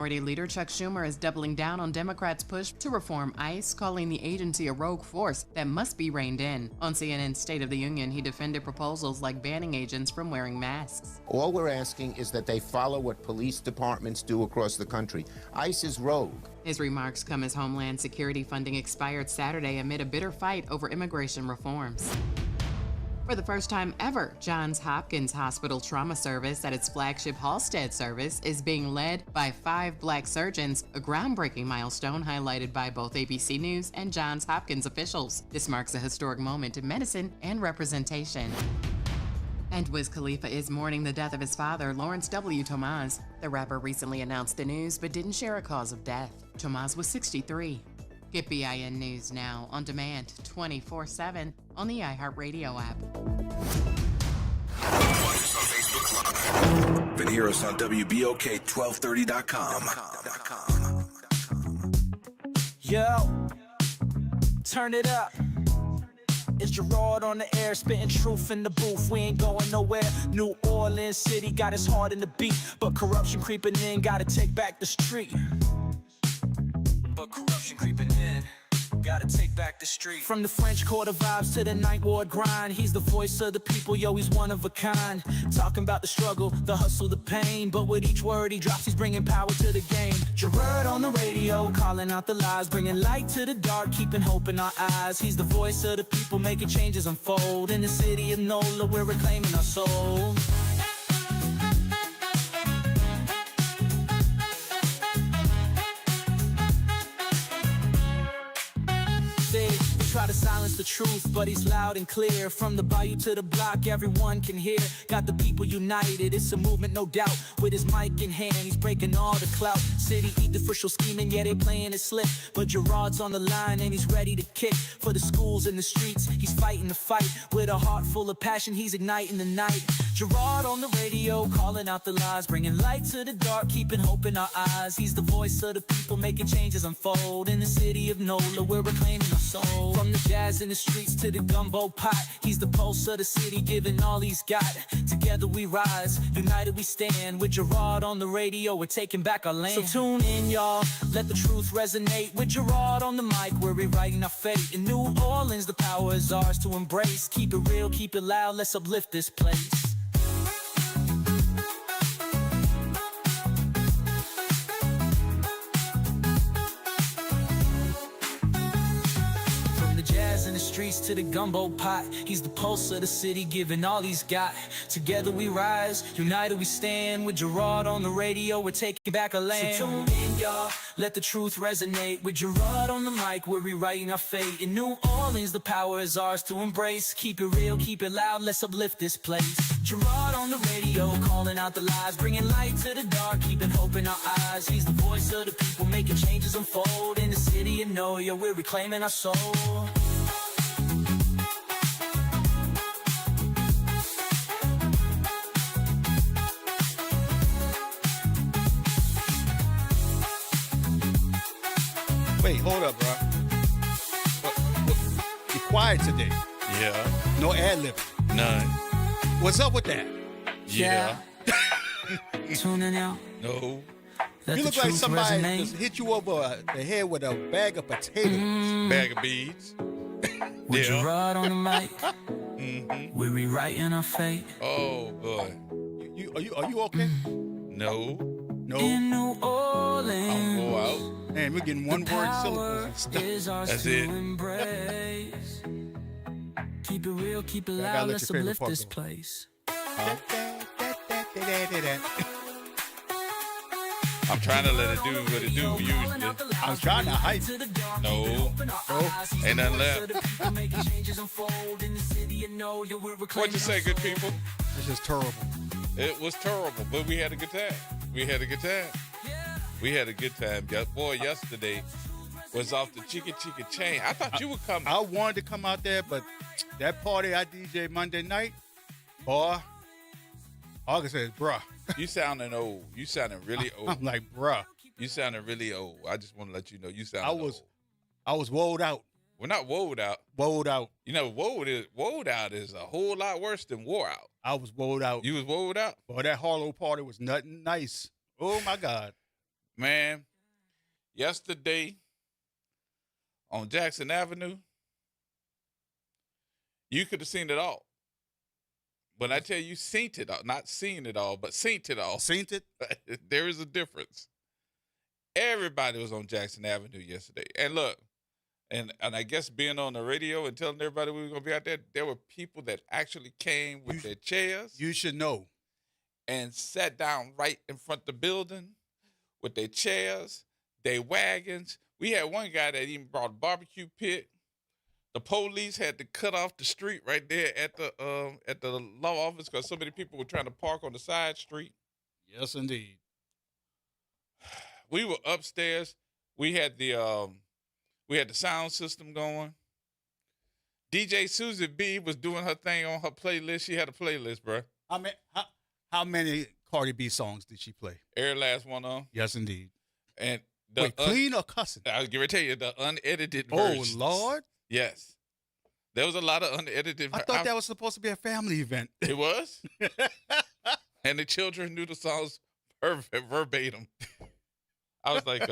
Minority Leader Chuck Schumer is doubling down on Democrats' push to reform ICE, calling the agency a rogue force that must be reined in. On CNN's State of the Union, he defended proposals like banning agents from wearing masks. All we're asking is that they follow what police departments do across the country. ICE is rogue. His remarks come as Homeland Security funding expired Saturday amid a bitter fight over immigration reforms. For the first time ever, Johns Hopkins Hospital Trauma Service at its flagship Halstead service is being led by 5 Black surgeons, a groundbreaking milestone highlighted by both ABC News and Johns Hopkins officials. This marks a historic moment in medicine and representation. And Wiz Khalifa is mourning the death of his father, Lawrence W. Thomas. The rapper recently announced the news but didn't share a cause of death. Thomas was 63. Get BIN News now on demand 24/7 on the iHeartRadio app. Watch us on Facebook Live. Then hear us on WBOK1230.com. Yo, turn it up. It's Gerod on the air, spitting truth in the booth. We ain't going nowhere. New Orleans City got us hard in the beat, but corruption creeping in, gotta take back the street. But corruption creeping in, gotta take back the street. From the French Quarter vibes to the Ninth Ward grind, he's the voice of the people, yo, he's one of a kind. Talking about the struggle, the hustle, the pain, but with each word he drops, he's bringing power to the game. Gerard on the radio, calling out the lies, bringing light to the dark, keeping hope in our eyes. He's the voice of the people, making changes unfold. In the city of NOLA, we're reclaiming our soul. Try to silence the truth, but he's loud and clear. From the bayou to the block, everyone can hear. Got the people united, it's a movement, no doubt. With his mic in hand, he's breaking all the clout. City eat the official scheming, yeah, they playing it slick. But Gerard's on the line and he's ready to kick. For the schools and the streets, he's fighting the fight. With a heart full of passion, he's igniting the night. Gerard on the radio, calling out the lies, bringing light to the dark, keeping hope in our eyes. He's the voice of the people, making changes unfold. In the city of NOLA, we're reclaiming our soul. From the jazz in the streets to the gumbo pot, he's the pulse of the city, giving all he's got. Together we rise, united we stand. With Gerard on the radio, we're taking back our land. So tune in, y'all, let the truth resonate. With Gerard on the mic, we're rewriting our fate. In New Orleans, the power is ours to embrace. Keep it real, keep it loud, let's uplift this place. In the streets to the gumbo pot, he's the pulse of the city, giving all he's got. Together we rise, united we stand. With Gerard on the radio, we're taking back our land. So tune in, y'all, let the truth resonate. With Gerard on the mic, we're rewriting our fate. In New Orleans, the power is ours to embrace. Keep it real, keep it loud, let's uplift this place. Gerard on the radio, calling out the lies, bringing light to the dark, keeping hope in our eyes. He's the voice of the people, making changes unfold. In the city of NOLA, we're reclaiming our soul. Wait, hold up, bro. You're quiet today. Yeah. No ad-libbing. None. What's up with that? Yeah. Tuning out. No. You look like somebody just hit you over the head with a bag of potatoes. Bag of beads. With Gerard on the mic, we're rewriting our fate. Oh, boy. Are you okay? No. No. In New Orleans, I'm go out. Man, we're getting one word syllables and stuff. That's it. Embrace. Keep it real, keep it I gotta loud, let let's your favorite uplift part this go. place. I'm trying to let it do what it do usually. I'm trying to hype. No. Ain't nothing left. What'd you say, good people? This is terrible. It was terrible, but we had a good time. We had a good time. We had a good time. Boy, yesterday was off the Chica Chica chain. I thought you would come. I wanted to come out there, but that party I DJ Monday night, boy, all I can say is bruh. You sounding old. You sounding really old. I'm like, bruh. You sounding really old. I just want to let you know you sound old. I was woed out. We're not woed out. Woed out. You know, woed out is a whole lot worse than wore out. I was woed out. You was woed out? Boy, that Harlow party was nothing nice. Oh, my God. Man, yesterday on Jackson Avenue, you could have seen it all. When I tell you seen it all, not seen it all, but seen it all. Seen it? There is a difference. Everybody was on Jackson Avenue yesterday. And look, and I guess being on the radio and telling everybody we were going to be out there were people that actually came with their chairs. You should know. And sat down right in front of the building with their chairs, their wagons. We had one guy that even brought a barbecue pit. The police had to cut off the street right there at the law office because so many people were trying to park on the side street. Yes, indeed. We were upstairs. We had the sound system going. DJ Susie B was doing her thing on her playlist. She had a playlist, bro. How many Cardi B songs did she play? Every last one of them. Yes, indeed. And wait, clean or cussing? I was going to tell you the unedited versions. Oh, Lord. Yes. There was a lot of unedited. I thought that was supposed to be a family event. It was? And the children knew the songs verbatim. I was like,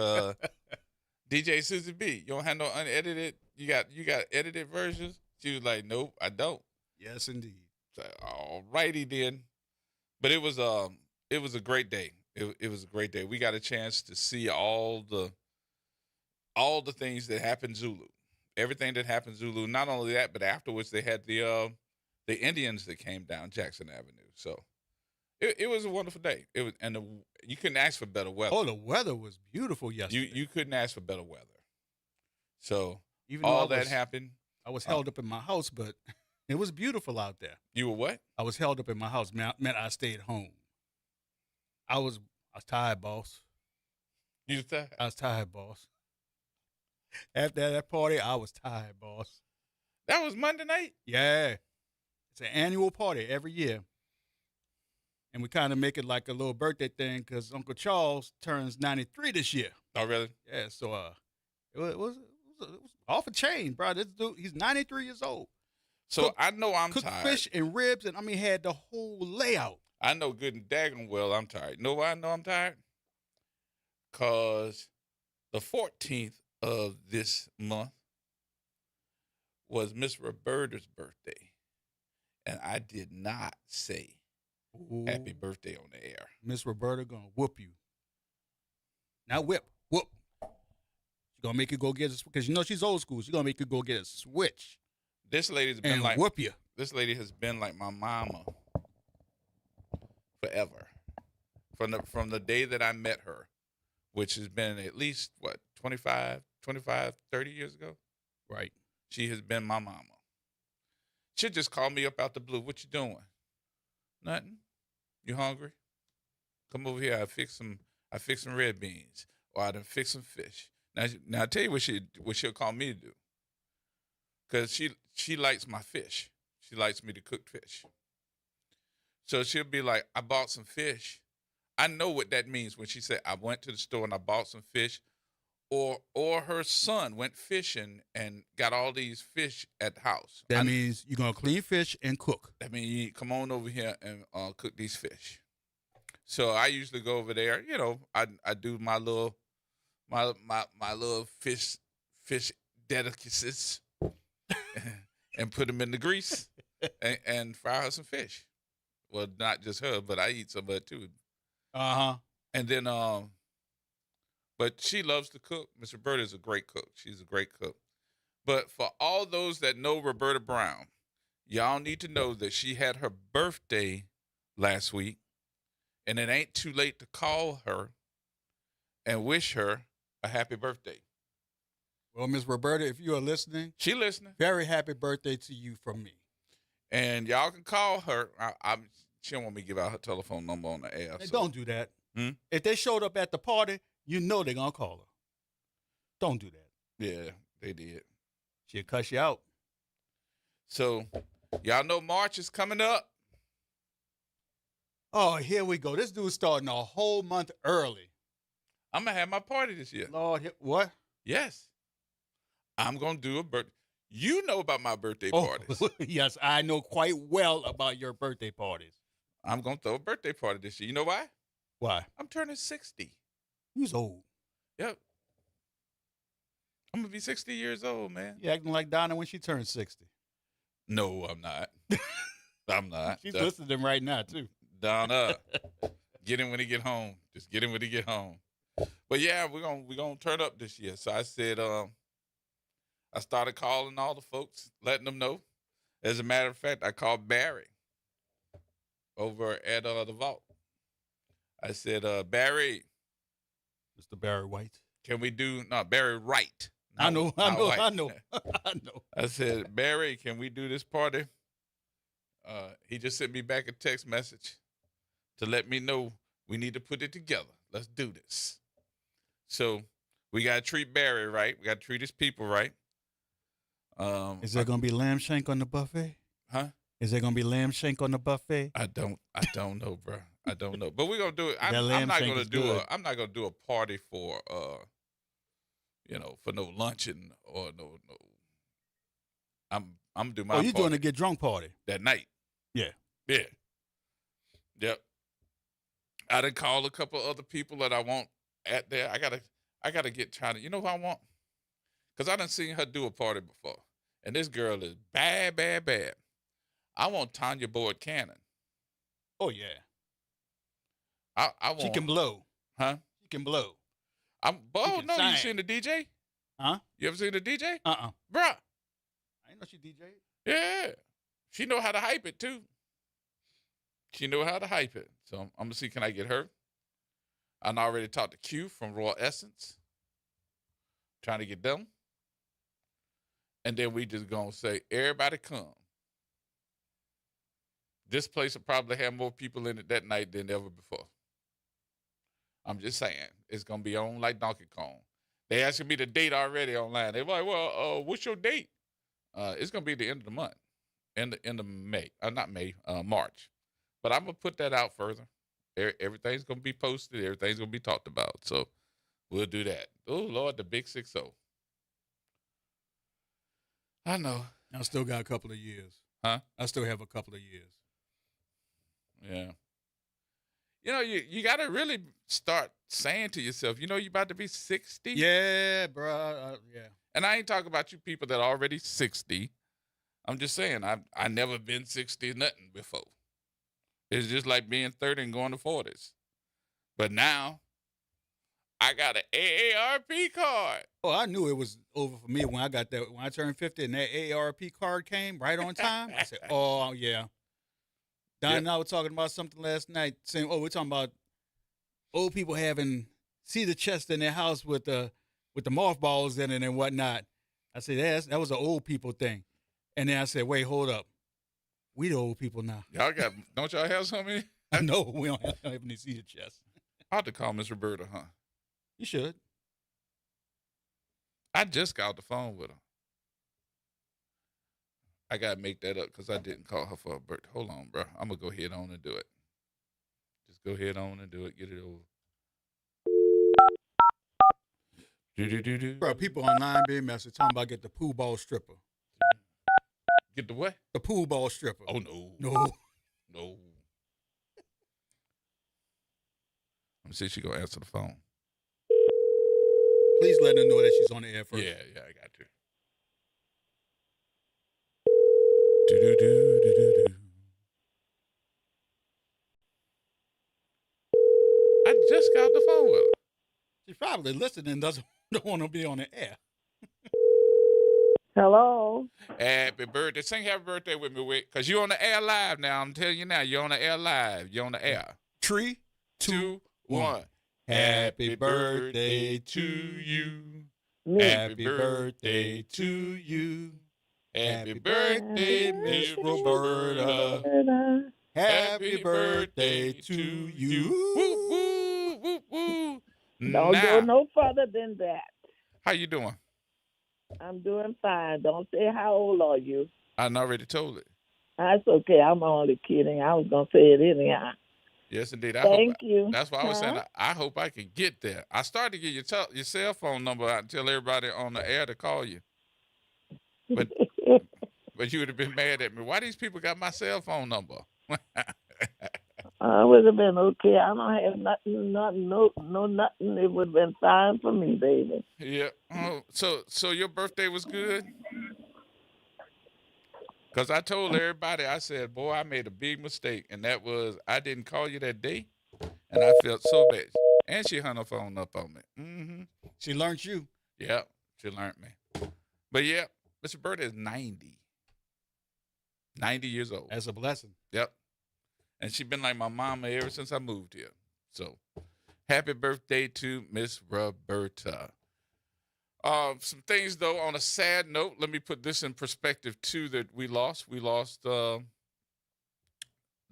DJ Susie B, you don't have no unedited? You got edited versions? She was like, nope, I don't. Yes, indeed. So, all righty then. But it was a great day. It was a great day. We got a chance to see all the things that happened Zulu. Everything that happened Zulu. Not only that, but afterwards they had the Indians that came down Jackson Avenue. So it was a wonderful day. It was, and you couldn't ask for better weather. Oh, the weather was beautiful yesterday. You couldn't ask for better weather. So even all that happened. I was held up in my house, but it was beautiful out there. You were what? I was held up in my house. Meant I stayed home. I was tired, boss. You was tired? I was tired, boss. After that party, I was tired, boss. That was Monday night? Yeah. It's an annual party every year. And we kind of make it like a little birthday thing because Uncle Charles turns 93 this year. Oh, really? Yeah, so it was off a chain, bro. This dude, he's 93 years old. So I know I'm cooked tired. Fish and ribs, and had the whole layout. I know good and daggone well I'm tired. You know why I know I'm tired? Because the 14th of this month was Miss Roberta's birthday. And I did not say happy birthday on the air. Miss Roberta gonna whoop you. Not whoop. She's gonna make you go get because she's old school. She's gonna make you go get a switch. This lady's been and like whoop you. This lady has been like my mama forever. From the day that I met her, which has been at least 25, 30 years ago. Right. She has been my mama. She'll just call me up out the blue. What you doing? Nothing. You hungry? Come over here. I fix some red beans, or I done fix some fish. Now I tell you what she'll call me to do. Cause she likes my fish. She likes me to cook fish. So she'll be like, I bought some fish. I know what that means when she said I went to the store and I bought some fish, or her son went fishing and got all these fish at the house. That means you're gonna clean fish and cook. That means you come on over here and cook these fish. So I usually go over there. I do my little fish delicacies and put them in the grease and fry her some fish. Well, not just her, but I eat some of it too. And then, but she loves to cook. Miss Roberta is a great cook. She's a great cook. But for all those that know Roberta Brown, y'all need to know that she had her birthday last week, and it ain't too late to call her and wish her a happy birthday. Well, Miss Roberta, if you are listening, she listening. Very happy birthday to you from me. And y'all can call her. She don't want me to give out her telephone number on the air. Hey, don't do that. If they showed up at the party, they're going to call her. Don't do that. Yeah, they did. She'll cuss you out. So, y'all know March is coming up. Oh, here we go. This dude's starting a whole month early. I'm going to have my party this year. Lord, what? Yes. I'm going to do a birthday. You know about my birthday parties. Yes, I know quite well about your birthday parties. I'm going to throw a birthday party this year. You know why? Why? I'm turning 60. Who's old? Yep. I'm gonna be 60 years old, man. You acting like Donna when she turned 60. No, I'm not. I'm not. She's listening to them right now too. Donna, get him when he get home. Just get him when he get home. But yeah, we're gonna turn up this year. So I said, I started calling all the folks, letting them know. As a matter of fact, I called Barry over at the vault. I said, Barry, Mr. Barry White. can we do Barry Wright? I know. White. I know. I said, Barry, can we do this party? He just sent me back a text message to let me know we need to put it together. Let's do this. So we got to treat Barry right. We got to treat his people right. Is there going to be lamb shank on the buffet? Huh? Is there going to be lamb shank on the buffet? I don't know, bro. I don't know. But we're going to do it. That I'm lamb not shank going is to do good. I'm not going to do a party for for no luncheon or no. I'm going to do my Oh, you party doing a get drunk party? that night. Yeah. Yeah. Yep. I done called a couple other people that I want at there. I gotta get trying to, you know who I want? Because I done seen her do a party before. And this girl is bad, bad, bad. I want Tanya Boyd Cannon. Oh yeah. I want She can blow. Huh? She can blow. No, you sing. seen the DJ? Huh? You ever seen the DJ? Uh-uh. Bruh. I didn't know she DJ. Yeah. She know how to hype it too. She know how to hype it. So I'm gonna see, can I get her? I already talked to Q from Royal Essence. Trying to get them. And then we just gonna say, everybody come. This place will probably have more people in it that night than ever before. I'm just saying, it's gonna be on like Donkey Kong. They asking me the date already online. They're like, well, what's your date? It's gonna be the end of the month. End of May. Not May, March. But I'm gonna put that out further. Everything's gonna be posted. Everything's gonna be talked about. So we'll do that. Oh Lord, the big 6-0. I know. I still got a couple of years. Huh? I still have a couple of years. Yeah. You know, you gotta really start saying to yourself, you know, you about to be 60. Yeah, bro. Yeah. And I ain't talking about you people that are already 60. I'm just saying, I never been 60 nothing before. It's just like being 30 and going to 40s. But now, I got an AARP card. Oh, I knew it was over for me when I got that. When I turned 50 and that AARP card came right on time, I said, oh, yeah. Don and I were talking about something last night, saying, we're talking about old people having cedar chest in their house with the mothballs in it and whatnot. I said, that was an old people thing. And then I said, wait, hold up. We the old people now. Don't y'all have something? No, we don't have any cedar chest. I have to call Miss Roberta, huh? You should. I just got off the phone with her. I got to make that up because I didn't call her for her birthday. Hold on, bro. I'm going to go ahead on and do it. Just go ahead on and do it. Get it over. Bro, people online being messy talking about get the pool ball stripper. Get the what? The pool ball stripper. Oh, no. No. No. Let me see if she going to answer the phone. Please let her know that she's on the air first. Yeah, I got you. Do-do-do-do-do-do. I just got off the phone with her. She's probably listening and don't want to be on the air. Hello. Happy birthday. Sing happy birthday with me, because you're on the air live now. I'm telling you now, you're on the air live. You're on the air. 3, 2, 1. Happy birthday to you. Happy birthday to you. Happy birthday, Miss Roberta. Happy birthday to you. Woo, woo, woo, woo. Don't Now, go no further than that. how you doing? I'm doing fine. Don't say how old are you. I already told it. That's okay. I'm only kidding. I was going to say it anyhow. Yes, indeed. Thank you. That's why I was saying Huh? I hope I can get there. I started to get your cell phone number out and tell everybody on the air to call you. But you would have been mad at me. Why these people got my cell phone number? I would have been okay. I don't have nothing, nothing, no, nothing. It would have been fine for me, baby. Yeah. Oh, so your birthday was good? Cause I told everybody, I said, boy, I made a big mistake, and that was I didn't call you that day, and I felt so bad. And she hung her phone up on me. Mm-hmm. She learned you. Yeah, she learned me. But yeah, Mr. Bird is 90. 90 years old. That's a blessing. Yep. And she been like my mama ever since I moved here. So happy birthday to Miss Roberta. Some things though, on a sad note, let me put this in perspective too, that we lost. We lost the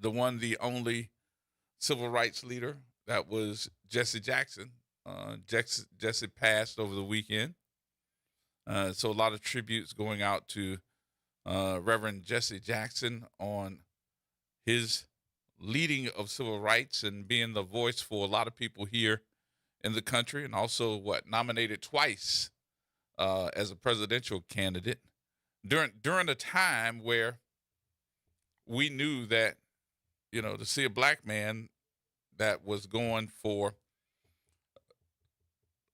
one, the only civil rights leader. That was Jesse Jackson. Jesse passed over the weekend. So a lot of tributes going out to Reverend Jesse Jackson on his leading of civil rights and being the voice for a lot of people here in the country, and also nominated twice as a presidential candidate during a time where we knew that, to see a black man that was going for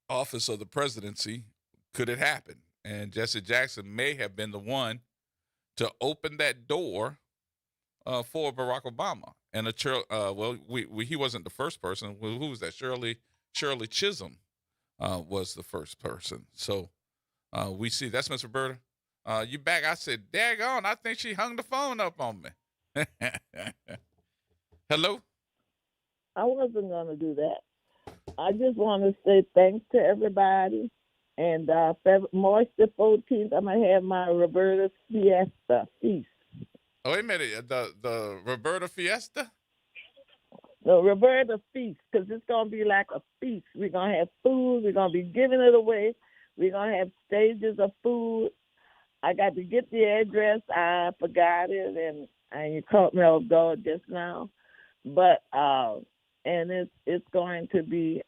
office of the presidency, could it happen? And Jesse Jackson may have been the one to open that door for Barack Obama. And he wasn't the first person. Well, who was that? Shirley Chisholm was the first person. So we see that's Miss Roberta. You back? I said, daggone, I think she hung the phone up on me. Hello? I wasn't going to do that. I just want to say thanks to everybody. And March the 14th, I'm going to have my Roberta Fiesta feast. Oh, wait a minute. The Roberta Fiesta? No, Roberta feast, because it's going to be like a feast. We're going to have food. We're going to be giving it away. We're going to have stages of food. I got to get the address. I forgot it, and you caught me off guard just now. But and it's going to be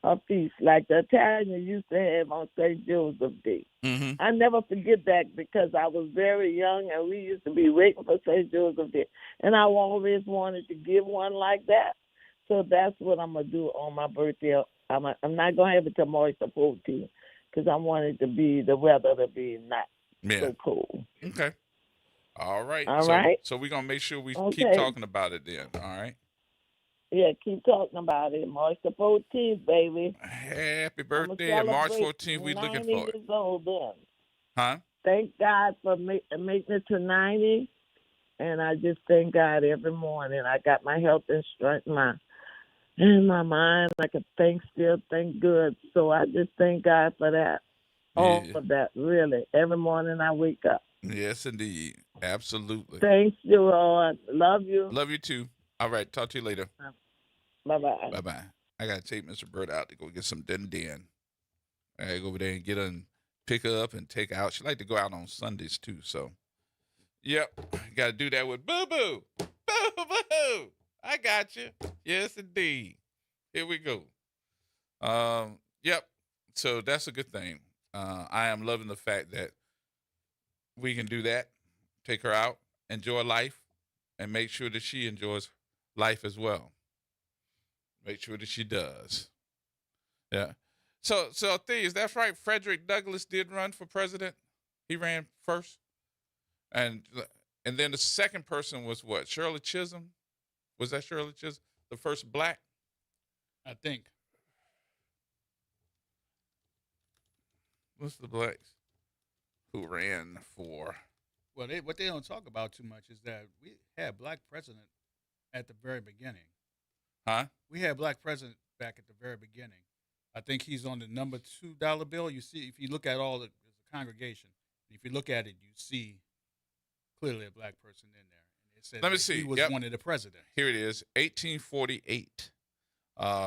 a feast like the Italians used to have on St. Joseph's Day. Mm-hmm. I never forget that because I was very young and we used to be waiting for St. Joseph's Day. And I always wanted to give one like that. So that's what I'm going to do on my birthday. I'm not going to have it till March the 14th because I want it to be, the weather to be not so cold. Okay. All right. All right. So we're going to make sure we keep talking about it then. All right. Yeah, keep talking about it. March the 14th, baby. Happy birthday. And March 14th, we're looking for it. 90 years old then. Huh? Thank God for making it to 90. And I just thank God every morning. I got my health and strength in my mind. I can think good. So I just thank God for that. All of that, really. Every morning I wake up. Yes, indeed. Absolutely. Thanks, Gerod. Love you. Love you too. All right. Talk to you later. Bye-bye. Bye-bye. I got to take Mr. Bird out to go get some din. I got to go over there and get her and pick her up and take her out. She like to go out on Sundays too. So, yep. Got to do that with Boo-Boo. Boo-Boo. I got you. Yes, indeed. Here we go. Yep. So that's a good thing. I am loving the fact that we can do that, take her out, enjoy life, and make sure that she enjoys life as well. Make sure that she does. Yeah. So things, that's right. Frederick Douglass did run for president. He ran first. And then the second person was what? Shirley Chisholm? Was that Shirley Chisholm? The first black? I think. What's the blacks who ran for? Well, what they don't talk about too much is that we had black president at the very beginning. Huh? We had black president back at the very beginning. I think he's on the number $2 bill. You see, if you look at all the congregation, if you look at it, you see clearly a black person in there. And it says Let me see. He was one of the presidents. Here it is, 1848.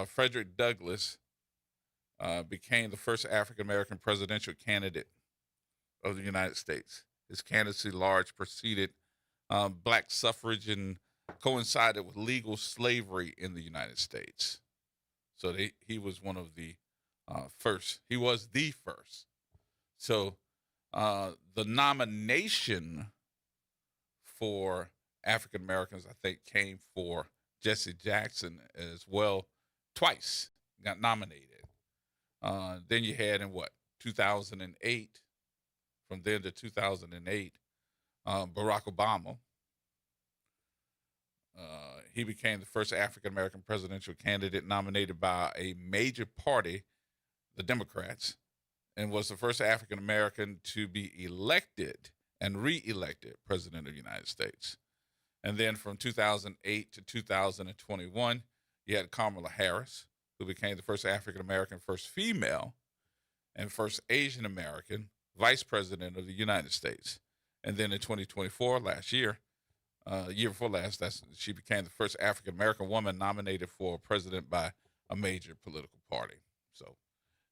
Frederick Douglass became the first African-American presidential candidate of the United States. His candidacy large preceded black suffrage and coincided with legal slavery in the United States. So he was one of the first. He was the first. So the nomination for African Americans, I think, came for Jesse Jackson as well twice, got nominated. Then you had in 2008, from then to 2008, Barack Obama. He became the first African American presidential candidate nominated by a major party, the Democrats, and was the first African American to be elected and re-elected president of the United States. And then from 2008 to 2021, you had Kamala Harris, who became the first African American, first female, and first Asian American vice president of the United States. And then in 2024, last year, year before last, she became the first African American woman nominated for president by a major political party. So,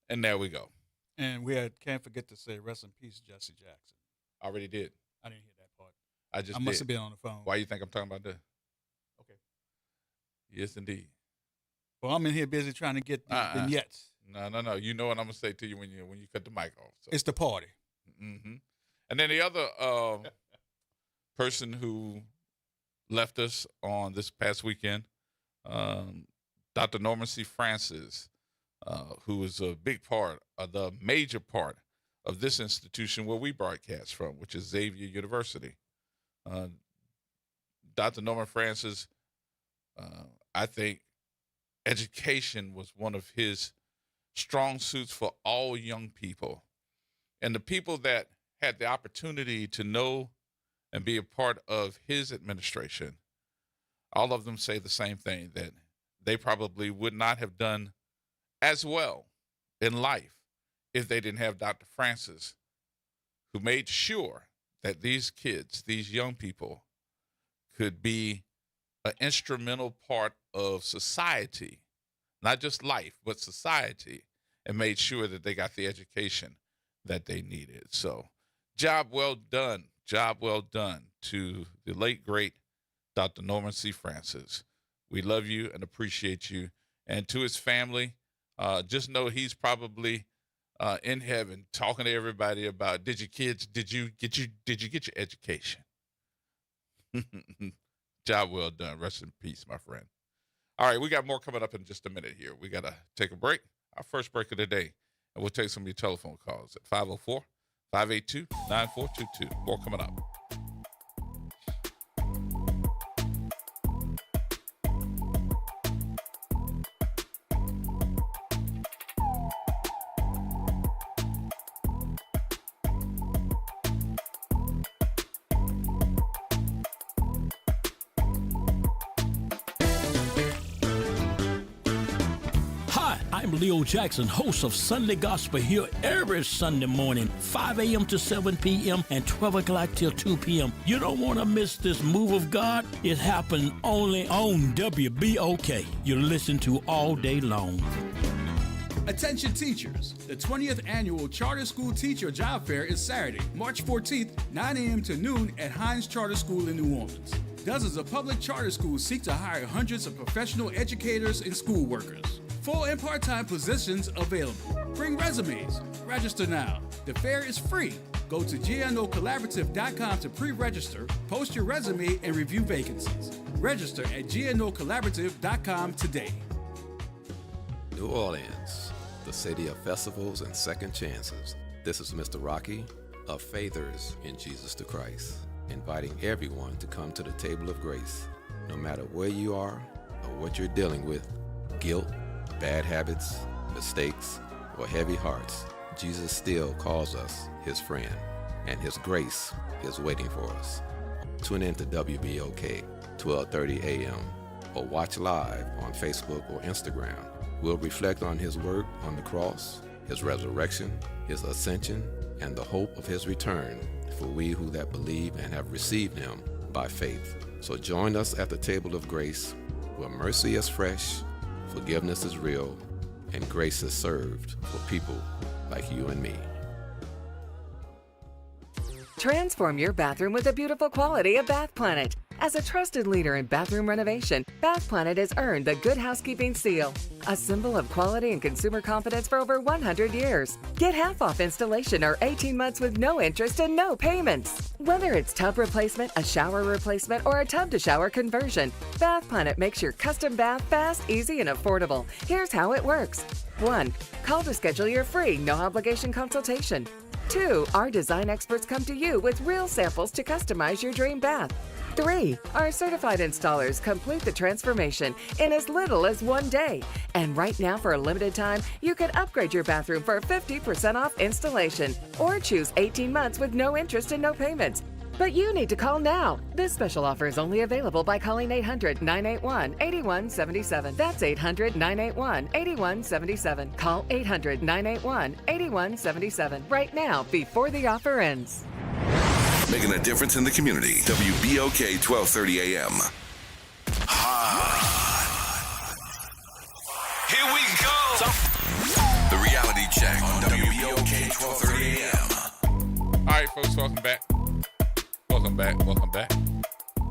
and there we go. And can't forget to say rest in peace, Jesse Jackson. I already did. I didn't hear that part. I must have been on the phone. Why you think I'm talking about that? Okay. Yes, indeed. Well, I'm in here busy trying to get the vignettes. No. You know what I'm gonna say to you when you cut the mic off. So. It's the party. Mm-hmm. And then the other person who left us on this past weekend, Dr. Norman C. Francis, who was a big part of the major part of this institution where we broadcast from, which is Xavier University. Dr. Norman Francis, I think education was one of his strong suits for all young people. And the people that had the opportunity to know and be a part of his administration, all of them say the same thing, that they probably would not have done as well in life if they didn't have Dr. Francis, who made sure that these kids, these young people, could be an instrumental part of society, not just life, but society, and made sure that they got the education that they needed. So job well done to the late, great Dr. Norman C. Francis. We love you and appreciate you. And to his family, just know he's probably in heaven talking to everybody about, did you get your education? Job well done. Rest in peace, my friend. All right, we got more coming up in just a minute here. We got to take a break, our first break of the day, and we'll take some of your telephone calls at 504-582-9422. More coming up. Leo Jackson, host of Sunday Gospel, here every Sunday morning, 5 a.m. to 7 p.m. and 12 o'clock till 2 p.m. You don't want to miss this move of God. It happens only on WBOK. You listen to all day long. Attention teachers, the 20th annual Charter School Teacher Job Fair is Saturday, March 14th, 9 a.m. to noon at Hines Charter School in New Orleans. Dozens of public charter schools seek to hire hundreds of professional educators and school workers. Full and part-time positions available. Bring resumes. Register now. The fair is free. Go to gnocollaborative.com to pre-register, post your resume, and review vacancies. Register at gnocollaborative.com today. New Orleans, the city of festivals and second chances. This is Mr. Rocky of Faithers in Jesus the Christ, inviting everyone to come to the table of grace. No matter where you are or what you're dealing with, guilt, bad habits, mistakes, or heavy hearts, Jesus still calls us his friend, and his grace is waiting for us. Tune in to WBOK, 12:30 a.m., or watch live on Facebook or Instagram. We'll reflect on his work on the cross, his resurrection, his ascension, and the hope of his return for we who that believe and have received him by faith. So join us at the table of grace, where mercy is fresh, forgiveness is real, and grace is served for people like you and me. Transform your bathroom with the beautiful quality of Bath Planet. As a trusted leader in bathroom renovation, Bath Planet has earned the Good Housekeeping Seal, a symbol of quality and consumer confidence for over 100 years. Get half off installation or 18 months with no interest and no payments. Whether it's tub replacement, a shower replacement, or a tub-to-shower conversion, Bath Planet makes your custom bath fast, easy, and affordable. Here's how it works. 1. Call to schedule your free, no-obligation consultation. 2. Our design experts come to you with real samples to customize your dream bath. 3. Our certified installers complete the transformation in as little as 1 day. And right now, for a limited time, you can upgrade your bathroom for 50% off installation or choose 18 months with no interest and no payments. But you need to call now. This special offer is only available by calling 800-981-8177. That's 800-981-8177. Call 800-981-8177 right now before the offer ends. Making a difference in the community. WBOK 1230 AM. Here we go. The reality check on WBOK 1230 AM. All right, folks, welcome back. Welcome back.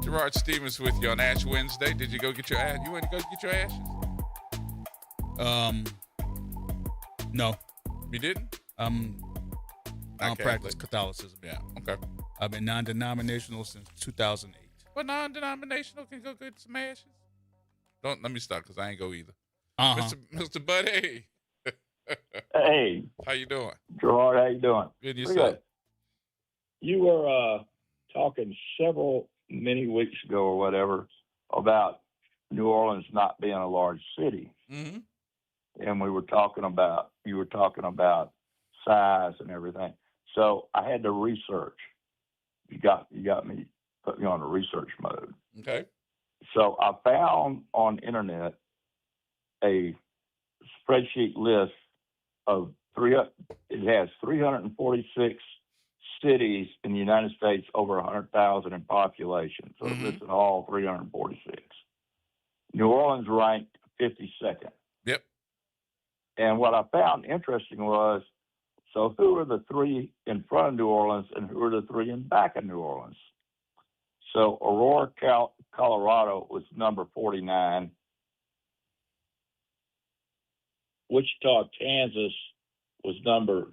Gerard Stevens with you on Ash Wednesday. Did you go get your ash? You went to go get your ashes? No. You didn't? I don't practice Catholicism. Yeah, okay. I've been non-denominational since 2008. Well, non-denominational can go get some ashes. Don't let me stop because I ain't go either. Mr. Buddy. Hey. How you doing? Gerard, how you doing? Good, Pretty yourself? good. You were talking many weeks ago or whatever about New Orleans not being a large city. Mm-hmm. And you were talking about size and everything. So I had to research. You got me, put me on a research mode. Okay. So I found on internet a spreadsheet list of it has 346 cities in the United States over 100,000 in population. So it listed all 346. New Orleans ranked 52nd. Yep. And what I found interesting was, so who are the three in front of New Orleans and who are the three in back of New Orleans? So Aurora, Colorado was number 49. Wichita, Kansas was number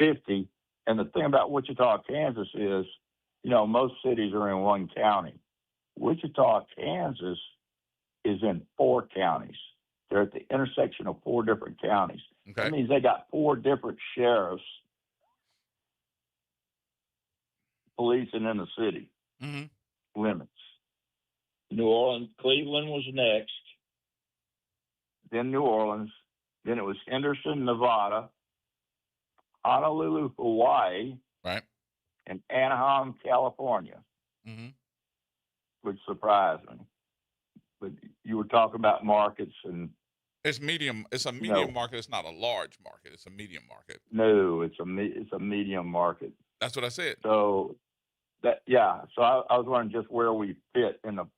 50. And the thing about Wichita, Kansas is, most cities are in one county. Wichita, Kansas is in 4 counties. They're at the intersection of 4 different counties. Okay. That means they got 4 different sheriffs policing in the city limits. New Orleans, Cleveland was next, then New Orleans, then it was Henderson, Nevada, Honolulu, Hawaii, right, and Anaheim, California, which surprised me. But you were talking about markets, and it's medium. It's a medium market. It's not a large market. It's a medium market. No, it's a medium market. That's what I said. So So I was wondering just where we fit in the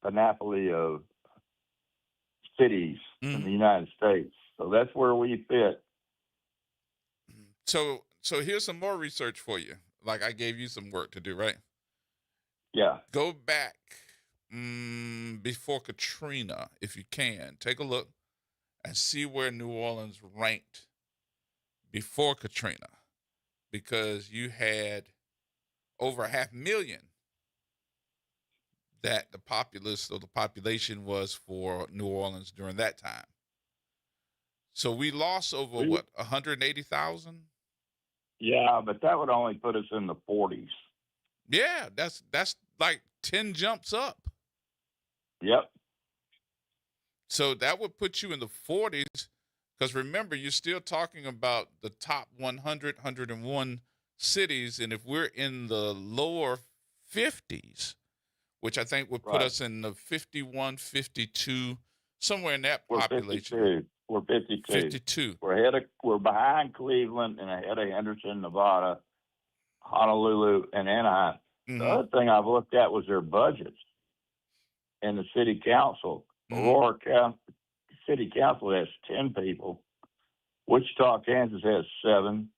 panoply of cities in the United States. So that's where we fit. So here's some more research for you. Like I gave you some work to do, right? Yeah. Go back before Katrina, if you can. Take a look and see where New Orleans ranked before Katrina, because you had over 500,000 that the population was for New Orleans during that time. So we lost over 180,000? Yeah, but that would only put us in the 40s. Yeah, that's like 10 jumps up. Yep. So that would put you in the 40s, because remember, you're still talking about the top 100, 101 cities, and if we're in the lower 50s, which I think would put us in the 51, 52, somewhere in that population. 52. We're 52. 52. We're behind Cleveland and ahead of Henderson, Nevada, Honolulu, and Anaheim. The other thing I've looked at was their budgets and the city council. Aurora City Council has 10 people. Wichita, Kansas has 7.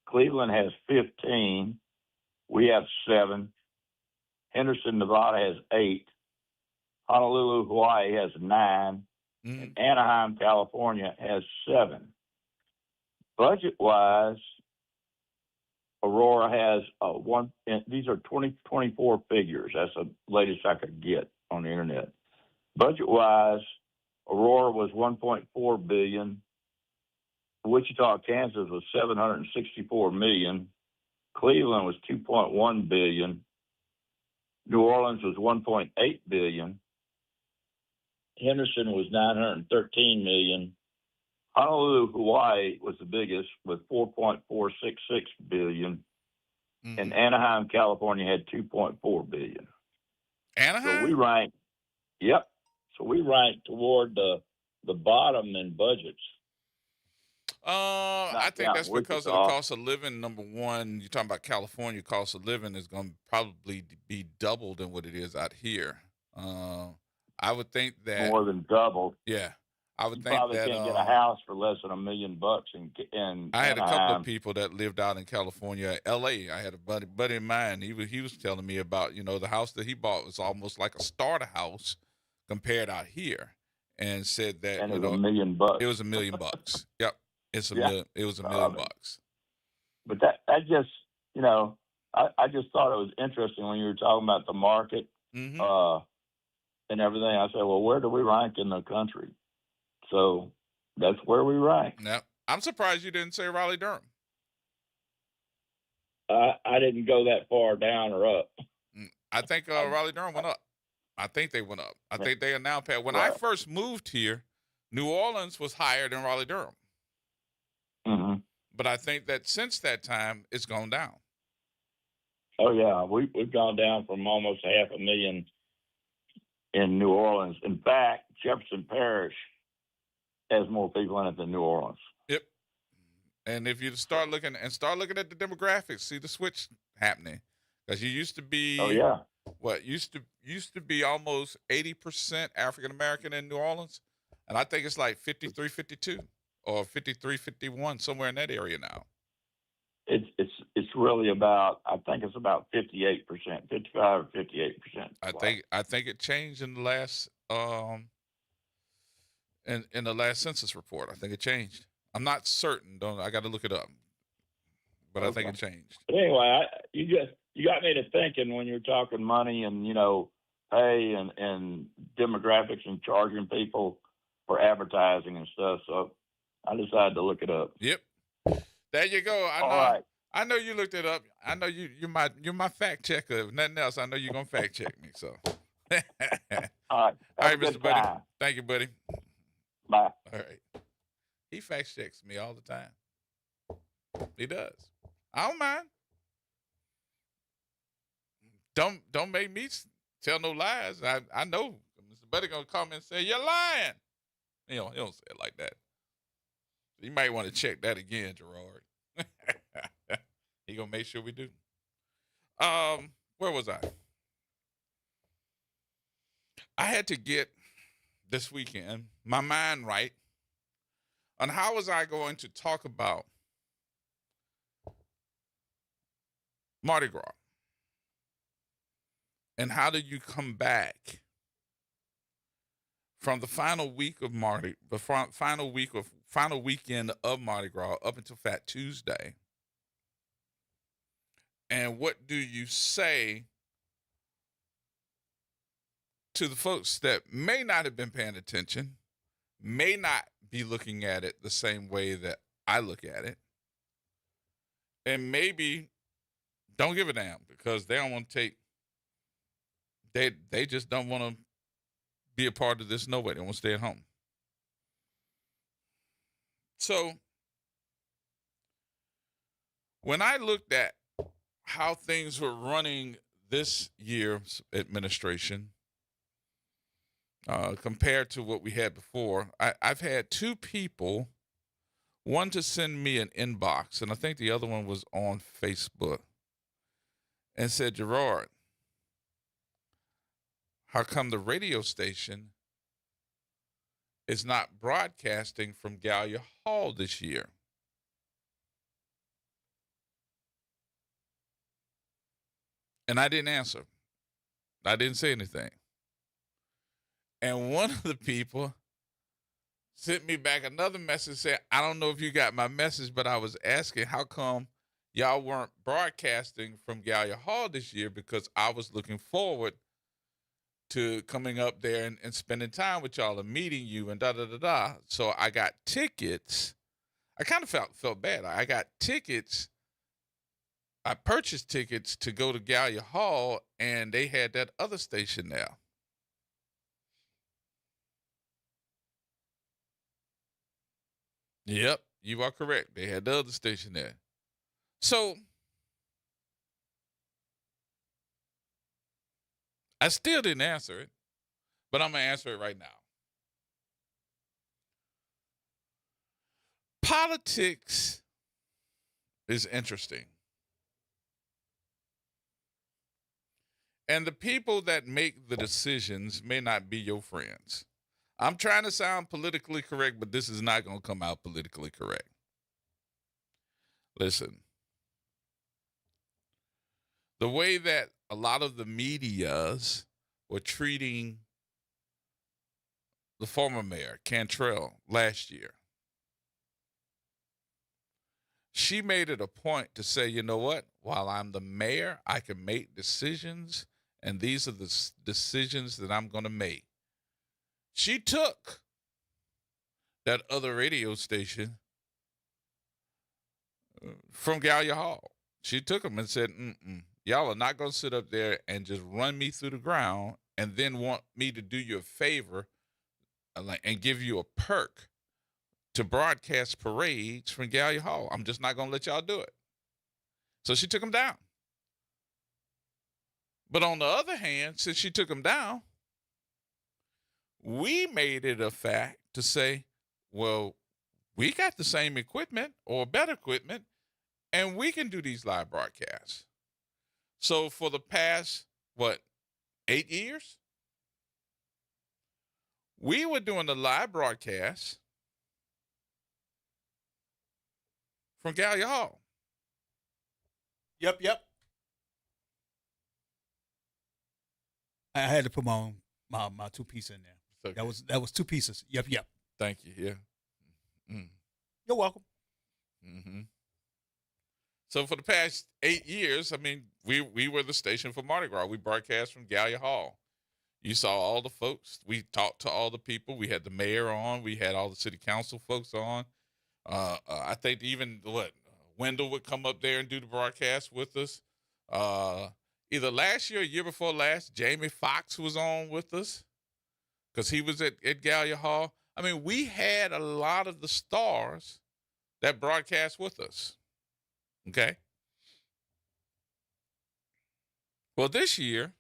Cleveland has 15. We have 7. Henderson, Nevada has 8. Honolulu, Hawaii has 9. And Anaheim, California has 7. Budget-wise, Aurora has one. And these are 2024 figures. That's the latest I could get on the internet. Budget-wise, Aurora was $1.4 billion. Wichita, Kansas was $764 million. Cleveland was $2.1 billion. New Orleans was $1.8 billion. Henderson was $913 million. Honolulu, Hawaii was the biggest with $4.466 billion. And Anaheim, California had $2.4 billion. Anaheim? So we ranked, yep. So we ranked toward the bottom in budgets. I think that's because of the cost of living. Number one, you're talking about California, cost of living is going to probably be double than what it is out here. I would think that more than double. Yeah, I would think probably that can't get a house for less than $1 million in I had Anaheim. a couple of people that lived out in California, L.A. I had a buddy of mine. He was telling me about, the house that he bought was almost like a starter house compared out here, and said that and it was $1 million. It was $1 million. Yep, it was $1 million. But that just I just thought it was interesting when you were talking about the market and everything. I said, well, where do we rank in the country? So that's where we rank. Yep. I'm surprised you didn't say Raleigh Durham. I didn't go that far down or up. I think Raleigh Durham went up. I think they went up. I think they are now past. When I first moved here, New Orleans was higher than Raleigh Durham. Mm-hmm. But I think that since that time, it's gone down. Oh yeah, we've gone down from almost 500,000 in New Orleans. In fact, Jefferson Parish has more people in it than New Orleans. Yep. And if you start looking at the demographics, see the switch happening, because you used to be used to be almost 80% African American in New Orleans, and I think it's like 53, 52 or 53, 51, somewhere in that area now. It's really about, I think it's about 58%, 55 or 58%. I think it changed in the last in the last census report. I think it changed. I'm not certain. I got to look it up. But I think it changed. But anyway, you got me to thinking when you're talking money and pay and demographics and charging people for advertising and stuff. So I decided to look it up. Yep. There you go. I know you looked it up. I know you're my fact checker. If nothing else, I know you're gonna fact check me. So all right, Mr. Buddy. Thank you, buddy. Bye. All right. He fact checks me all the time. He does. I don't mind. Don't make me tell no lies. I know Mr. Buddy gonna come and say you're lying. He don't say it like that. You might want to check that again, Gerard. He gonna make sure we do. Where was I? I had to get this weekend my mind right on how was I going to talk about Mardi Gras, and how do you come back from the final weekend of Mardi Gras up until Fat Tuesday, and what do you say to the folks that may not have been paying attention, may not be looking at it the same way that I look at it, and maybe don't give a damn because they don't want to take, they just don't want to be a part of this no way. They want to stay at home. So when I looked at how things were running this year's administration compared to what we had before, I've had two people, one to send me an inbox, and I think the other one was on Facebook, and said, Gerard, how come the radio station is not broadcasting from Gallia Hall this year? And I didn't answer. I didn't say anything. And one of the people sent me back another message saying, I don't know if you got my message, but I was asking how come y'all weren't broadcasting from Gallia Hall this year, because I was looking forward to coming up there and spending time with y'all and meeting you and da-da-da-da. So I got tickets. I kind of felt bad. I got tickets. I purchased tickets to go to Gallia Hall, and they had that other station there. Yep, you are correct. They had the other station there. So I still didn't answer it, but I'm going to answer it right now. Politics is interesting. And the people that make the decisions may not be your friends. I'm trying to sound politically correct, but this is not going to come out politically correct. Listen, the way that a lot of the medias were treating the former mayor, Cantrell, last year, she made it a point to say, you know what? While I'm the mayor, I can make decisions, and these are the decisions that I'm going to make. She took that other radio station from Gallia Hall. She took them and said, y'all are not going to sit up there and just run me through the ground and then want me to do you a favor and give you a perk to broadcast parades from Gallia Hall. I'm just not going to let y'all do it. So she took them down. But on the other hand, since she took them down, we made it a fact to say, well, we got the same equipment or better equipment, and we can do these live broadcasts. So for the past, 8 years, we were doing the live broadcasts from Gallia Hall. Yep. I had to put my two pieces in there. Okay. That was two pieces. Yep. Thank you. Yeah. You're welcome. Mm-hmm. So for the past 8 years, I mean, we were the station for Mardi Gras. We broadcast from Gallia Hall. You saw all the folks. We talked to all the people. We had the mayor on. We had all the city council folks on. I think even Wendell would come up there and do the broadcast with us. Either last year or year before last, Jamie Foxx was on with us because he was at Gallia Hall. I mean, we had a lot of the stars that broadcast with us. Okay? Well, this year,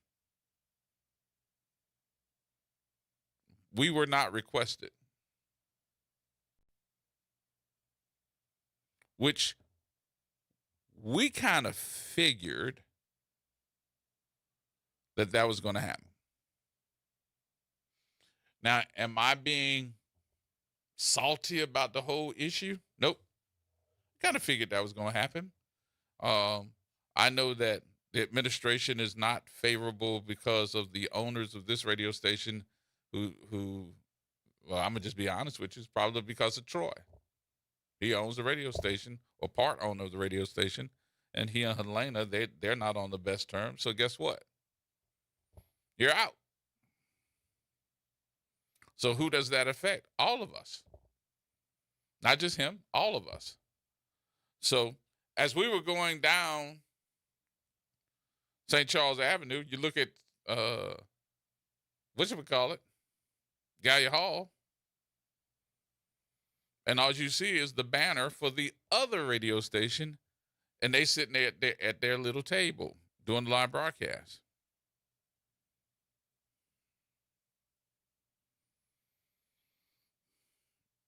we were not requested, which we kind of figured that was going to happen. Now, am I being salty about the whole issue? Nope. Kind of figured that was going to happen. I know that the administration is not favorable because of the owners of this radio station who well, I'm going to just be honest with you, it's probably because of Troy. He owns the radio station, or part owner of the radio station, and he and Helena, they're not on the best terms. So guess what? You're out. So who does that affect? All of us. Not just him, all of us. So as we were going down St. Charles Avenue, you look at, Gallia Hall, and all you see is the banner for the other radio station, and they sitting there at their little table doing the live broadcast.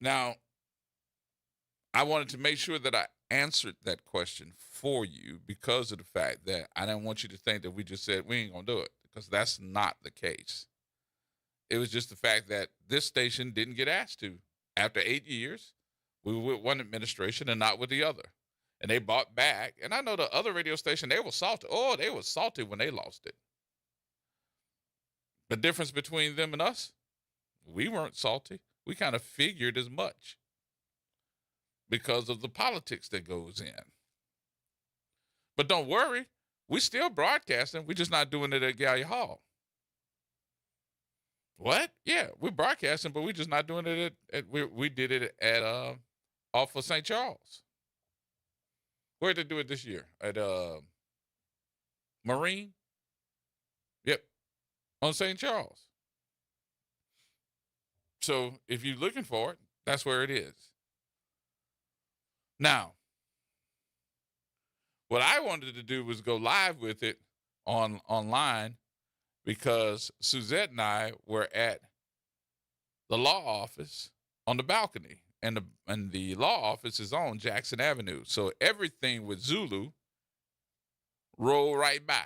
Now, I wanted to make sure that I answered that question for you because of the fact that I didn't want you to think that we just said we ain't going to do it, because that's not the case. It was just the fact that this station didn't get asked to. After 8 years, we were with one administration and not with the other. And they bought back. And I know the other radio station, they were salty. Oh, they were salty when they lost it. The difference between them and us, we weren't salty. We kind of figured as much because of the politics that goes in. But don't worry, we still broadcasting. We're just not doing it at Gallia Hall. What? Yeah, we're broadcasting, but we're just not doing it we did it at off of St. Charles. Where did they do it this year? At Marine? Yep. On St. Charles. So if you're looking for it, that's where it is. Now, what I wanted to do was go live with it online because Suzette and I were at the law office on the balcony, and the law office is on Jackson Avenue. So everything with Zulu rolled right by.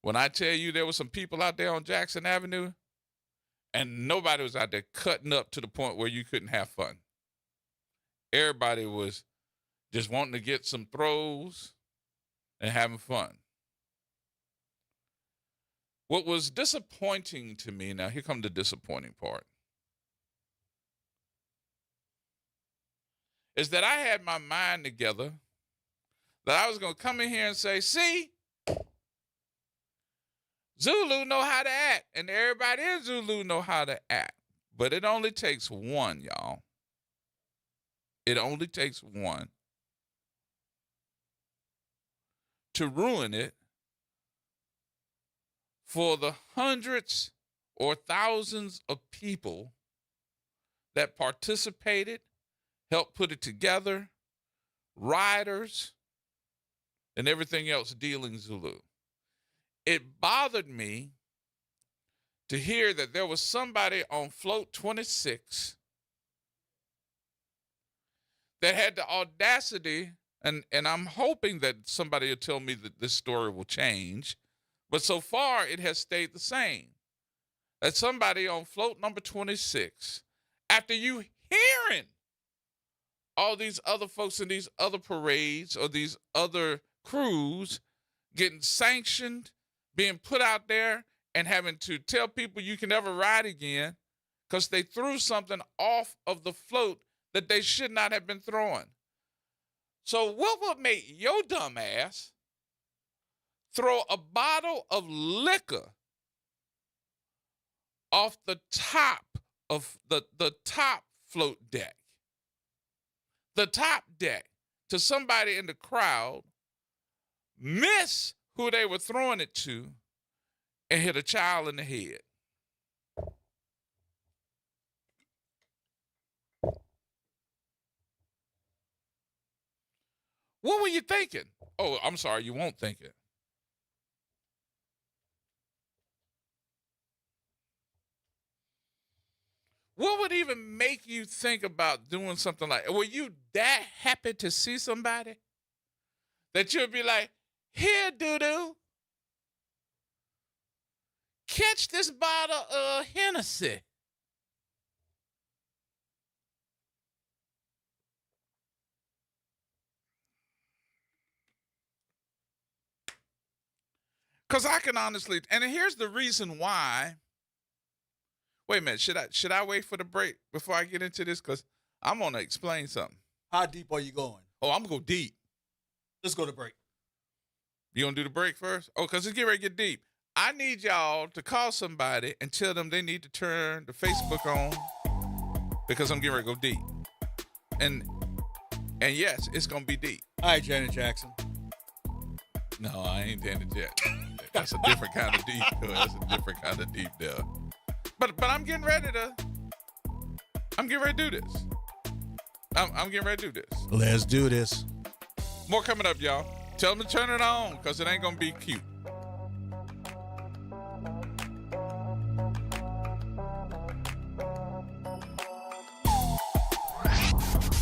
When I tell you there were some people out there on Jackson Avenue, and nobody was out there cutting up to the point where you couldn't have fun. Everybody was just wanting to get some throws and having fun. What was disappointing to me, now here comes the disappointing part, is that I had my mind together that I was going to come in here and say, see, Zulu know how to act, and everybody in Zulu know how to act. But it only takes one, y'all. It only takes one to ruin it for the hundreds or thousands of people that participated, helped put it together, riders, and everything else dealing Zulu. It bothered me to hear that there was somebody on Float 26 that had the audacity, and I'm hoping that somebody will tell me that this story will change, but so far it has stayed the same. That somebody on Float number 26, after you hearing all these other folks in these other parades or these other crews getting sanctioned, being put out there and having to tell people you can never ride again because they threw something off of the float that they should not have been throwing. So what would make your dumb ass throw a bottle of liquor off the top of the top float deck, the top deck, to somebody in the crowd, miss who they were throwing it to, and hit a child in the head? What were you thinking? Oh, I'm sorry, you won't think it. What would even make you think about doing something like, were you that happy to see somebody that you'd be like, here, doo-doo, catch this bottle of Hennessy. Because I can honestly, and here's the reason why. Wait a minute, should I wait for the break before I get into this? Because I'm going to explain something. How deep are you going? Oh, I'm going to go deep. Let's go to break. You going to do the break first? Oh, because it's getting ready to get deep. I need y'all to call somebody and tell them they need to turn the Facebook on because I'm getting ready to go deep. And yes, it's going to be deep. All right, Janet Jackson. No, I ain't Janet Jackson. That's a different kind of deep. That's a different kind of deep there. But I'm getting ready to do this. I'm getting ready to do this. Let's do this. More coming up, y'all. Tell them to turn it on because it ain't going to be cute.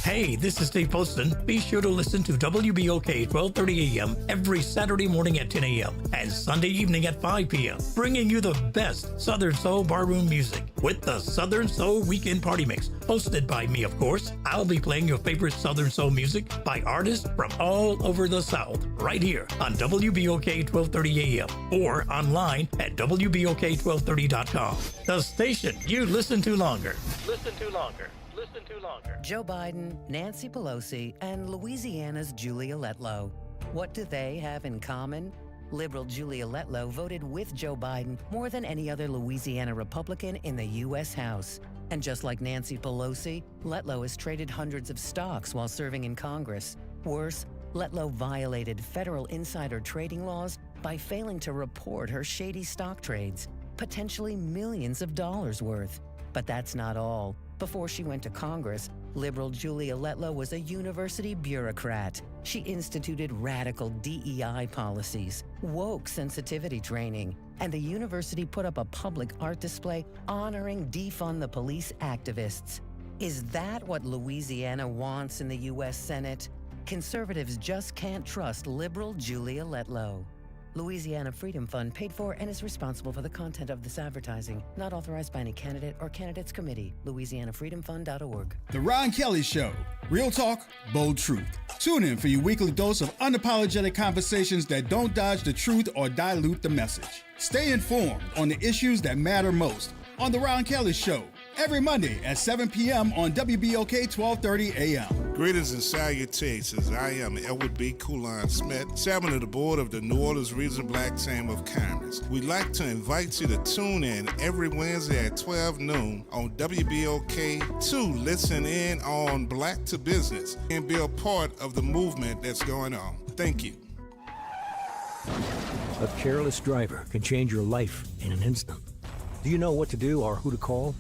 Hey, this is Steve Poston. Be sure to listen to WBOK 1230 AM every Saturday morning at 10 a.m. and Sunday evening at 5 p.m., bringing you the best Southern Soul barroom music with the Southern Soul Weekend Party Mix, hosted by me, of course. I'll be playing your favorite Southern Soul music by artists from all over the South, right here on WBOK 1230 AM or online at WBOK1230.com. The station you listen to longer. Listen to longer. Listen to longer. Joe Biden, Nancy Pelosi, and Louisiana's Julia Letlow. What do they have in common? Liberal Julia Letlow voted with Joe Biden more than any other Louisiana Republican in the U.S. House. And just like Nancy Pelosi, Letlow has traded hundreds of stocks while serving in Congress. Worse, Letlow violated federal insider trading laws by failing to report her shady stock trades, potentially millions of dollars worth. But that's not all. Before she went to Congress, liberal Julia Letlow was a university bureaucrat. She instituted radical DEI policies, woke sensitivity training, and the university put up a public art display honoring defund the police activists. Is that what Louisiana wants in the U.S. Senate? Conservatives just can't trust liberal Julia Letlow. Louisiana Freedom Fund paid for and is responsible for the content of this advertising. Not authorized by any candidate or candidates committee. LouisianaFreedomFund.org. The Ron Kelly Show. Real talk, bold truth. Tune in for your weekly dose of unapologetic conversations that don't dodge the truth or dilute the message. Stay informed on the issues that matter most on The Ron Kelly Show. Every Monday at 7 p.m. on WBOK 1230 AM. Greetings and salutations. I am Edward B. Coulon Smith, chairman of the board of the New Orleans Regional Black Chamber of Commerce. We'd like to invite you to tune in every Wednesday at 12 noon on WBOK to listen in on Black to Business and be a part of the movement that's going on. Thank you. A careless driver can change your life in an instant. Do you know what to do or who to call?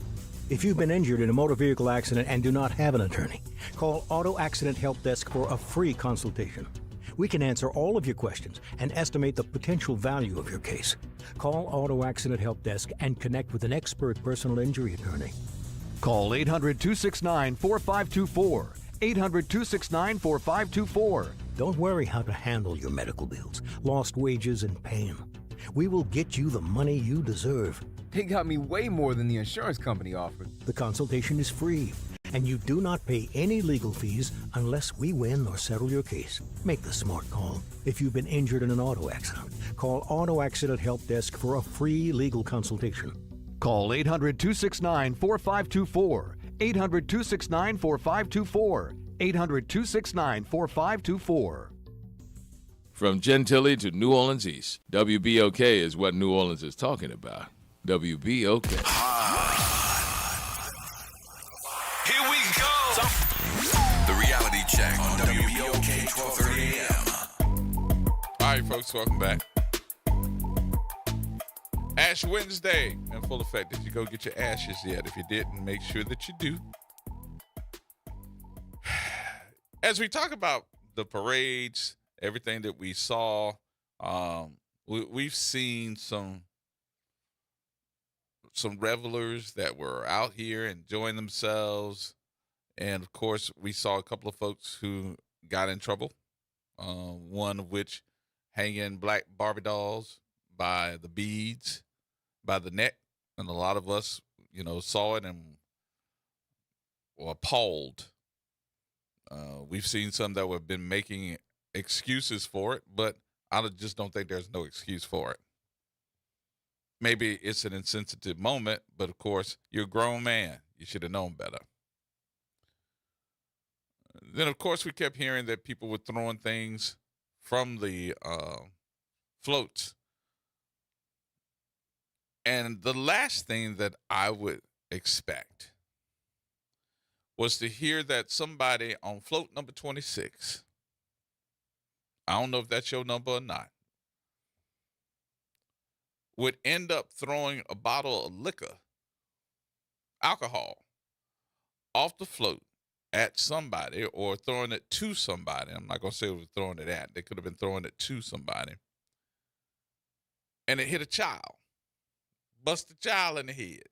If you've been injured in a motor vehicle accident and do not have an attorney, call Auto Accident Help Desk for a free consultation. We can answer all of your questions and estimate the potential value of your case. Call Auto Accident Help Desk and connect with an expert personal injury attorney. Call 800-269-4524. 800-269-4524. Don't worry how to handle your medical bills, lost wages, and pain. We will get you the money you deserve. They got me way more than the insurance company offered. The consultation is free, and you do not pay any legal fees unless we win or settle your case. Make the smart call. If you've been injured in an auto accident, call Auto Accident Help Desk for a free legal consultation. Call 800-269-4524. 800-269-4524. 800-269-4524. From Gentilly to New Orleans East, WBOK is what New Orleans is talking about. WBOK. Here we go. The reality check on WBOK 1230 AM. All right, folks, welcome back. Ash Wednesday in full effect. Did you go get your ashes yet? If you didn't, make sure that you do. As we talk about the parades, everything that we saw, we've seen some revelers that were out here enjoying themselves. And of course, we saw a couple of folks who got in trouble. One of which hanging black Barbie dolls by the beads, by the neck. And a lot of us, saw it and were appalled. We've seen some that have been making excuses for it, but I just don't think there's no excuse for it. Maybe it's an insensitive moment, but of course, you're a grown man. You should have known better. Then, of course, we kept hearing that people were throwing things from the floats. And the last thing that I would expect was to hear that somebody on float number 26, I don't know if that's your number or not, would end up throwing a bottle of liquor, alcohol, off the float at somebody or throwing it to somebody. I'm not going to say it was throwing it at. They could have been throwing it to somebody. And it hit a child. Bust a child in the head.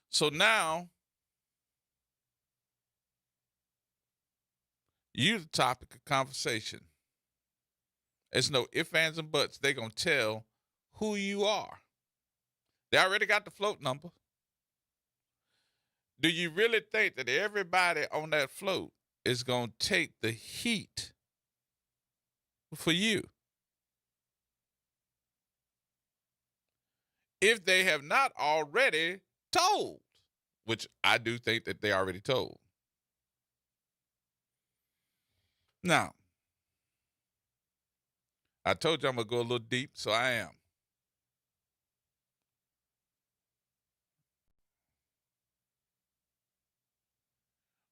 So now You the topic of conversation. There's no ifs, ands, and buts. They're going to tell who you are. They already got the float number. Do you really think that everybody on that float is going to take the heat for you? If they have not already told, which I do think that they already told. Now, I told you I'm going to go a little deep, so I am.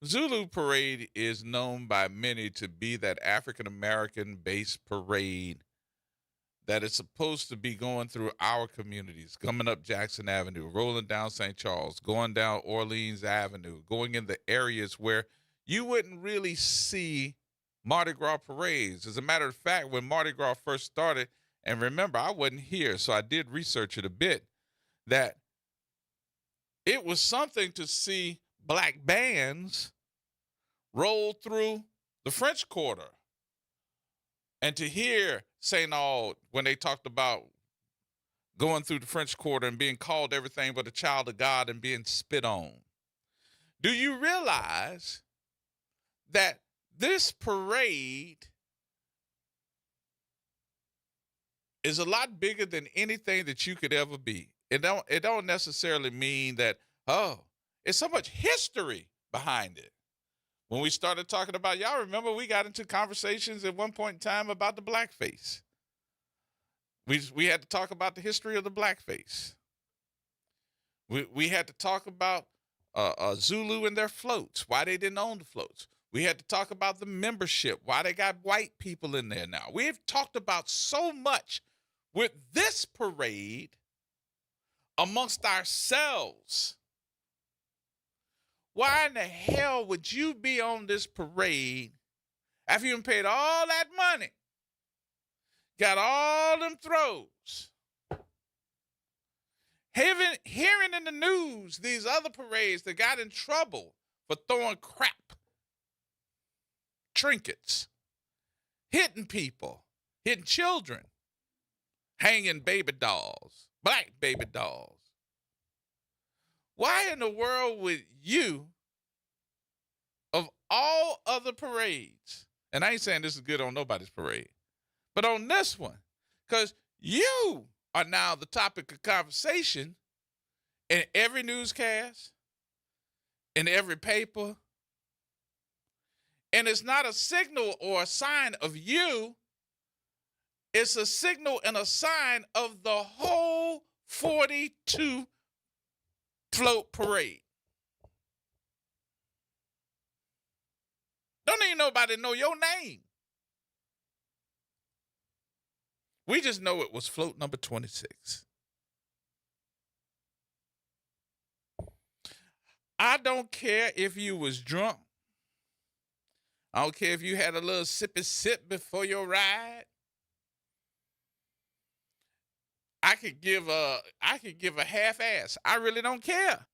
Zulu Parade is known by many to be that African-American based parade that is supposed to be going through our communities, coming up Jackson Avenue, rolling down St. Charles, going down Orleans Avenue, going in the areas where you wouldn't really see Mardi Gras parades. As a matter of fact, when Mardi Gras first started, and remember, I wasn't here, so I did research it a bit, that it was something to see black bands roll through the French Quarter. And to hear St. Aud when they talked about going through the French Quarter and being called everything but a child of God and being spit on. Do you realize that this parade is a lot bigger than anything that you could ever be? It don't necessarily mean that, it's so much history behind it. When we started talking about, y'all remember we got into conversations at one point in time about the blackface. We had to talk about the history of the blackface. We had to talk about Zulu and their floats, why they didn't own the floats. We had to talk about the membership, why they got white people in there now. We've talked about so much with this parade amongst ourselves. Why in the hell would you be on this parade after you paid all that money, got all them throws, hearing in the news these other parades that got in trouble for throwing crap, trinkets, hitting people, hitting children, hanging baby dolls, black baby dolls? Why in the world would you, of all other parades, and I ain't saying this is good on nobody's parade, but on this one, because you are now the topic of conversation in every newscast, in every paper, and it's not a signal or a sign of you, it's a signal and a sign of the whole 42 float parade. Don't even nobody know your name. We just know it was float number 26. I don't care if you was drunk. I don't care if you had a little sippy sip before your ride. I could give a half ass. I really don't care.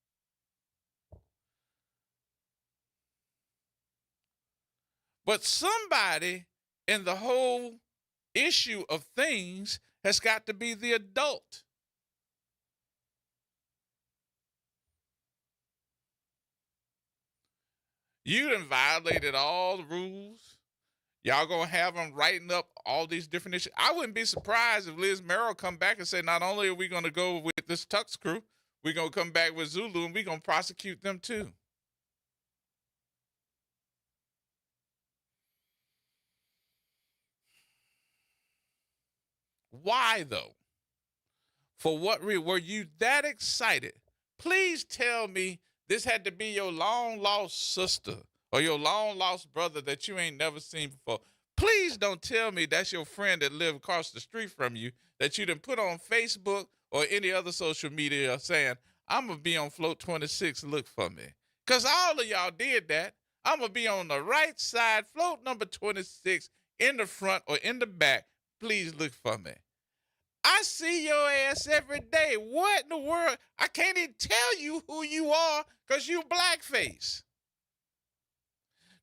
But somebody in the whole issue of things has got to be the adult. You done violated all the rules. Y'all gonna have them writing up all these different issues. I wouldn't be surprised if Liz Merrill come back and say, not only are we gonna go with this Tux crew, we're gonna come back with Zulu and we're gonna prosecute them too. Why though? For what reason? Were you that excited? Please tell me this had to be your long lost sister or your long lost brother that you ain't never seen before. Please don't tell me that's your friend that lived across the street from you that you done put on Facebook or any other social media saying, I'm going to be on float 26, look for me. Because all of y'all did that. I'm going to be on the right side, float number 26, in the front or in the back. Please look for me. I see your ass every day. What in the world? I can't even tell you who you are because you blackface.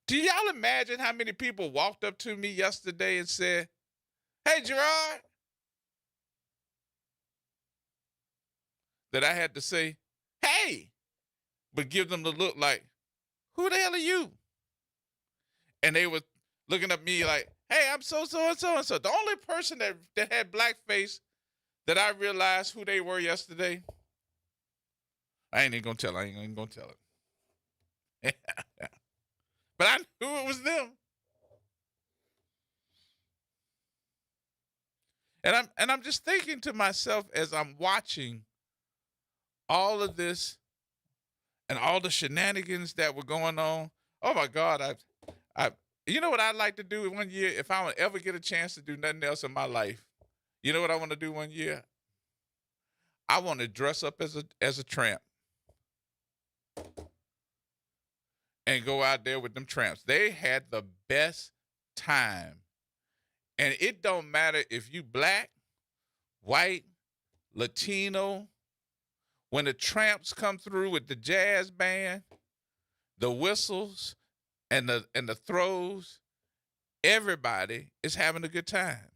Do y'all imagine how many people walked up to me yesterday and said, "Hey, Gerard," that I had to say, "Hey," but give them the look like, "Who the hell are you?" And they were looking at me like, "Hey, I'm so and so." The only person that had blackface that I realized who they were yesterday, I ain't even gonna tell. I ain't even gonna tell it. But I knew it was them. And I'm just thinking to myself as I'm watching all of this and all the shenanigans that were going on. Oh my God, you know what I'd like to do one year if I would ever get a chance to do nothing else in my life? You know what I want to do one year? I want to dress up as a tramp and go out there with them tramps. They had the best time. And it don't matter if you black, white, Latino. When the tramps come through with the jazz band, the whistles, and the throws, everybody is having a good time.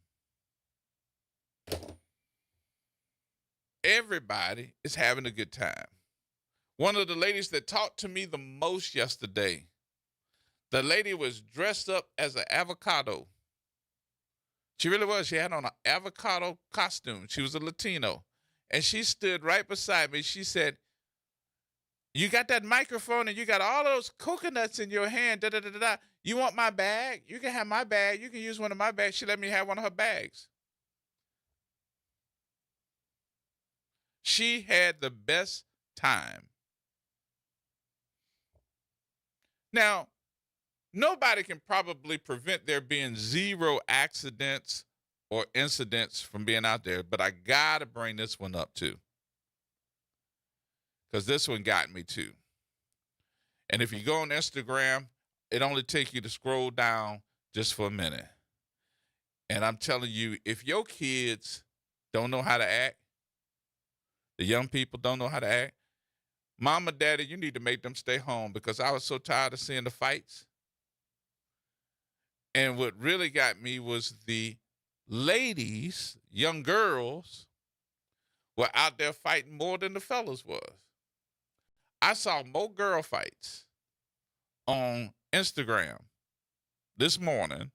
Everybody is having a good time. One of the ladies that talked to me the most yesterday, the lady was dressed up as an avocado. She really was. She had on an avocado costume. She was a Latino. And she stood right beside me. She said, "You got that microphone and you got all those coconuts in your hand. Da, da, da, da, da. You want my bag? You can have my bag. You can use one of my bags." She let me have one of her bags. She had the best time. Now, nobody can probably prevent there being zero accidents or incidents from being out there, but I got to bring this one up too. Because this one got me too. And if you go on Instagram, it only takes you to scroll down just for a minute. And I'm telling you, if your kids don't know how to act, the young people don't know how to act, Mama, Daddy, you need to make them stay home, because I was so tired of seeing the fights. And what really got me was the ladies, young girls, were out there fighting more than the fellas was. I saw more girl fights on Instagram this morning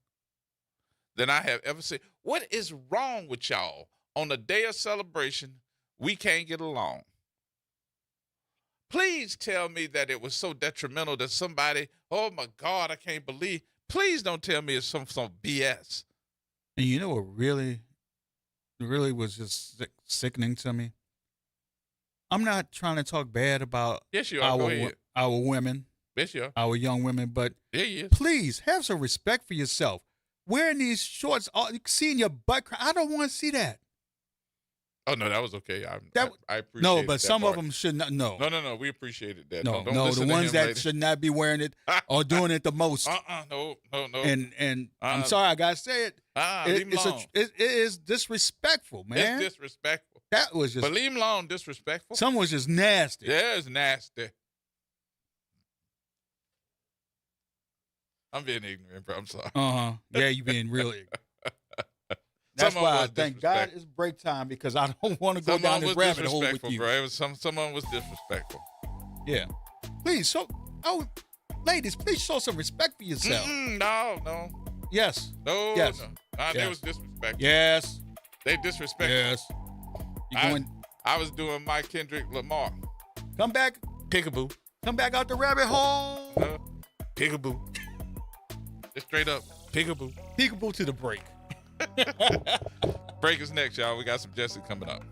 than I have ever seen. What is wrong with y'all? On the day of celebration, we can't get along. Please tell me that it was so detrimental that somebody, oh my God, I can't believe. Please don't tell me it's some BS. And you know what really was just sickening to me? I'm not trying to talk bad about yes, you are. our women. Yes, you are. Our young women, but yeah, yes. Please have some respect for yourself. Wearing these shorts, seeing your butt, I don't want to see that. Oh, no, that was okay. I appreciate it. No, but some of them should not. No. No, we appreciated that. No, don't the ones that should not be wearing it or doing it the most. No. And I'm sorry, I got to say it. It is disrespectful, man. It's disrespectful. That was just. But leave him alone, disrespectful. Some was just nasty. Yeah, it's nasty. I'm being ignorant, bro. I'm sorry. Yeah, you being really ignorant. That's why I thank God it's break time, because I don't want to go down this rabbit hole with you. Bro. It was someone was disrespectful. Yeah. Please, ladies, please show some respect for yourself. No. Yes. No. Yes. No. Yes. They was disrespectful. Yes. They disrespectful. Yes. I was doing my Kendrick Lamar. Come back. Peekaboo. Come back out the rabbit hole. Peekaboo. Just straight up. Peekaboo. Peekaboo to the break. Break is next, y'all. We got some Jesse coming up.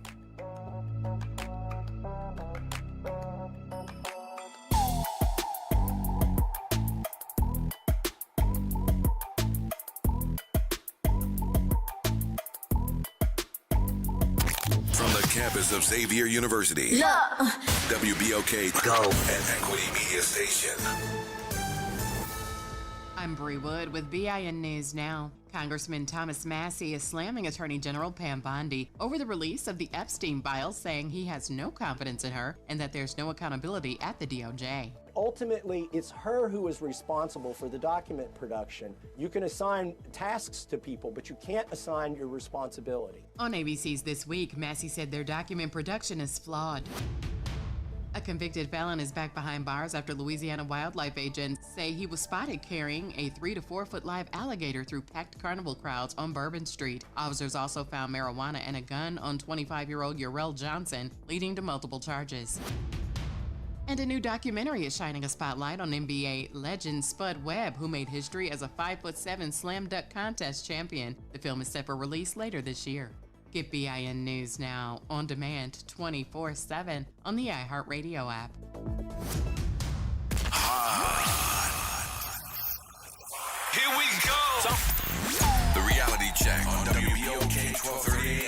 From the campus of Xavier University, WBOK Go and Equity Media Station. I'm Bree Wood with BIN News Now. Congressman Thomas Massey is slamming Attorney General Pam Bondi over the release of the Epstein files, saying he has no confidence in her and that there's no accountability at the DOJ. Ultimately, it's her who is responsible for the document production. You can assign tasks to people, but you can't assign your responsibility. On ABC's This Week, Massey said their document production is flawed. A convicted felon is back behind bars after Louisiana wildlife agents say he was spotted carrying a 3 to 4 foot live alligator through packed carnival crowds on Bourbon Street. Officers also found marijuana and a gun on 25-year-old Urel Johnson, leading to multiple charges. And a new documentary is shining a spotlight on NBA legend Spud Webb, who made history as a 5'7" slam dunk contest champion. The film is set for release later this year. Get BIN News now on demand 24/7 on the iHeartRadio app. Here we go. The reality check on WBOK 1230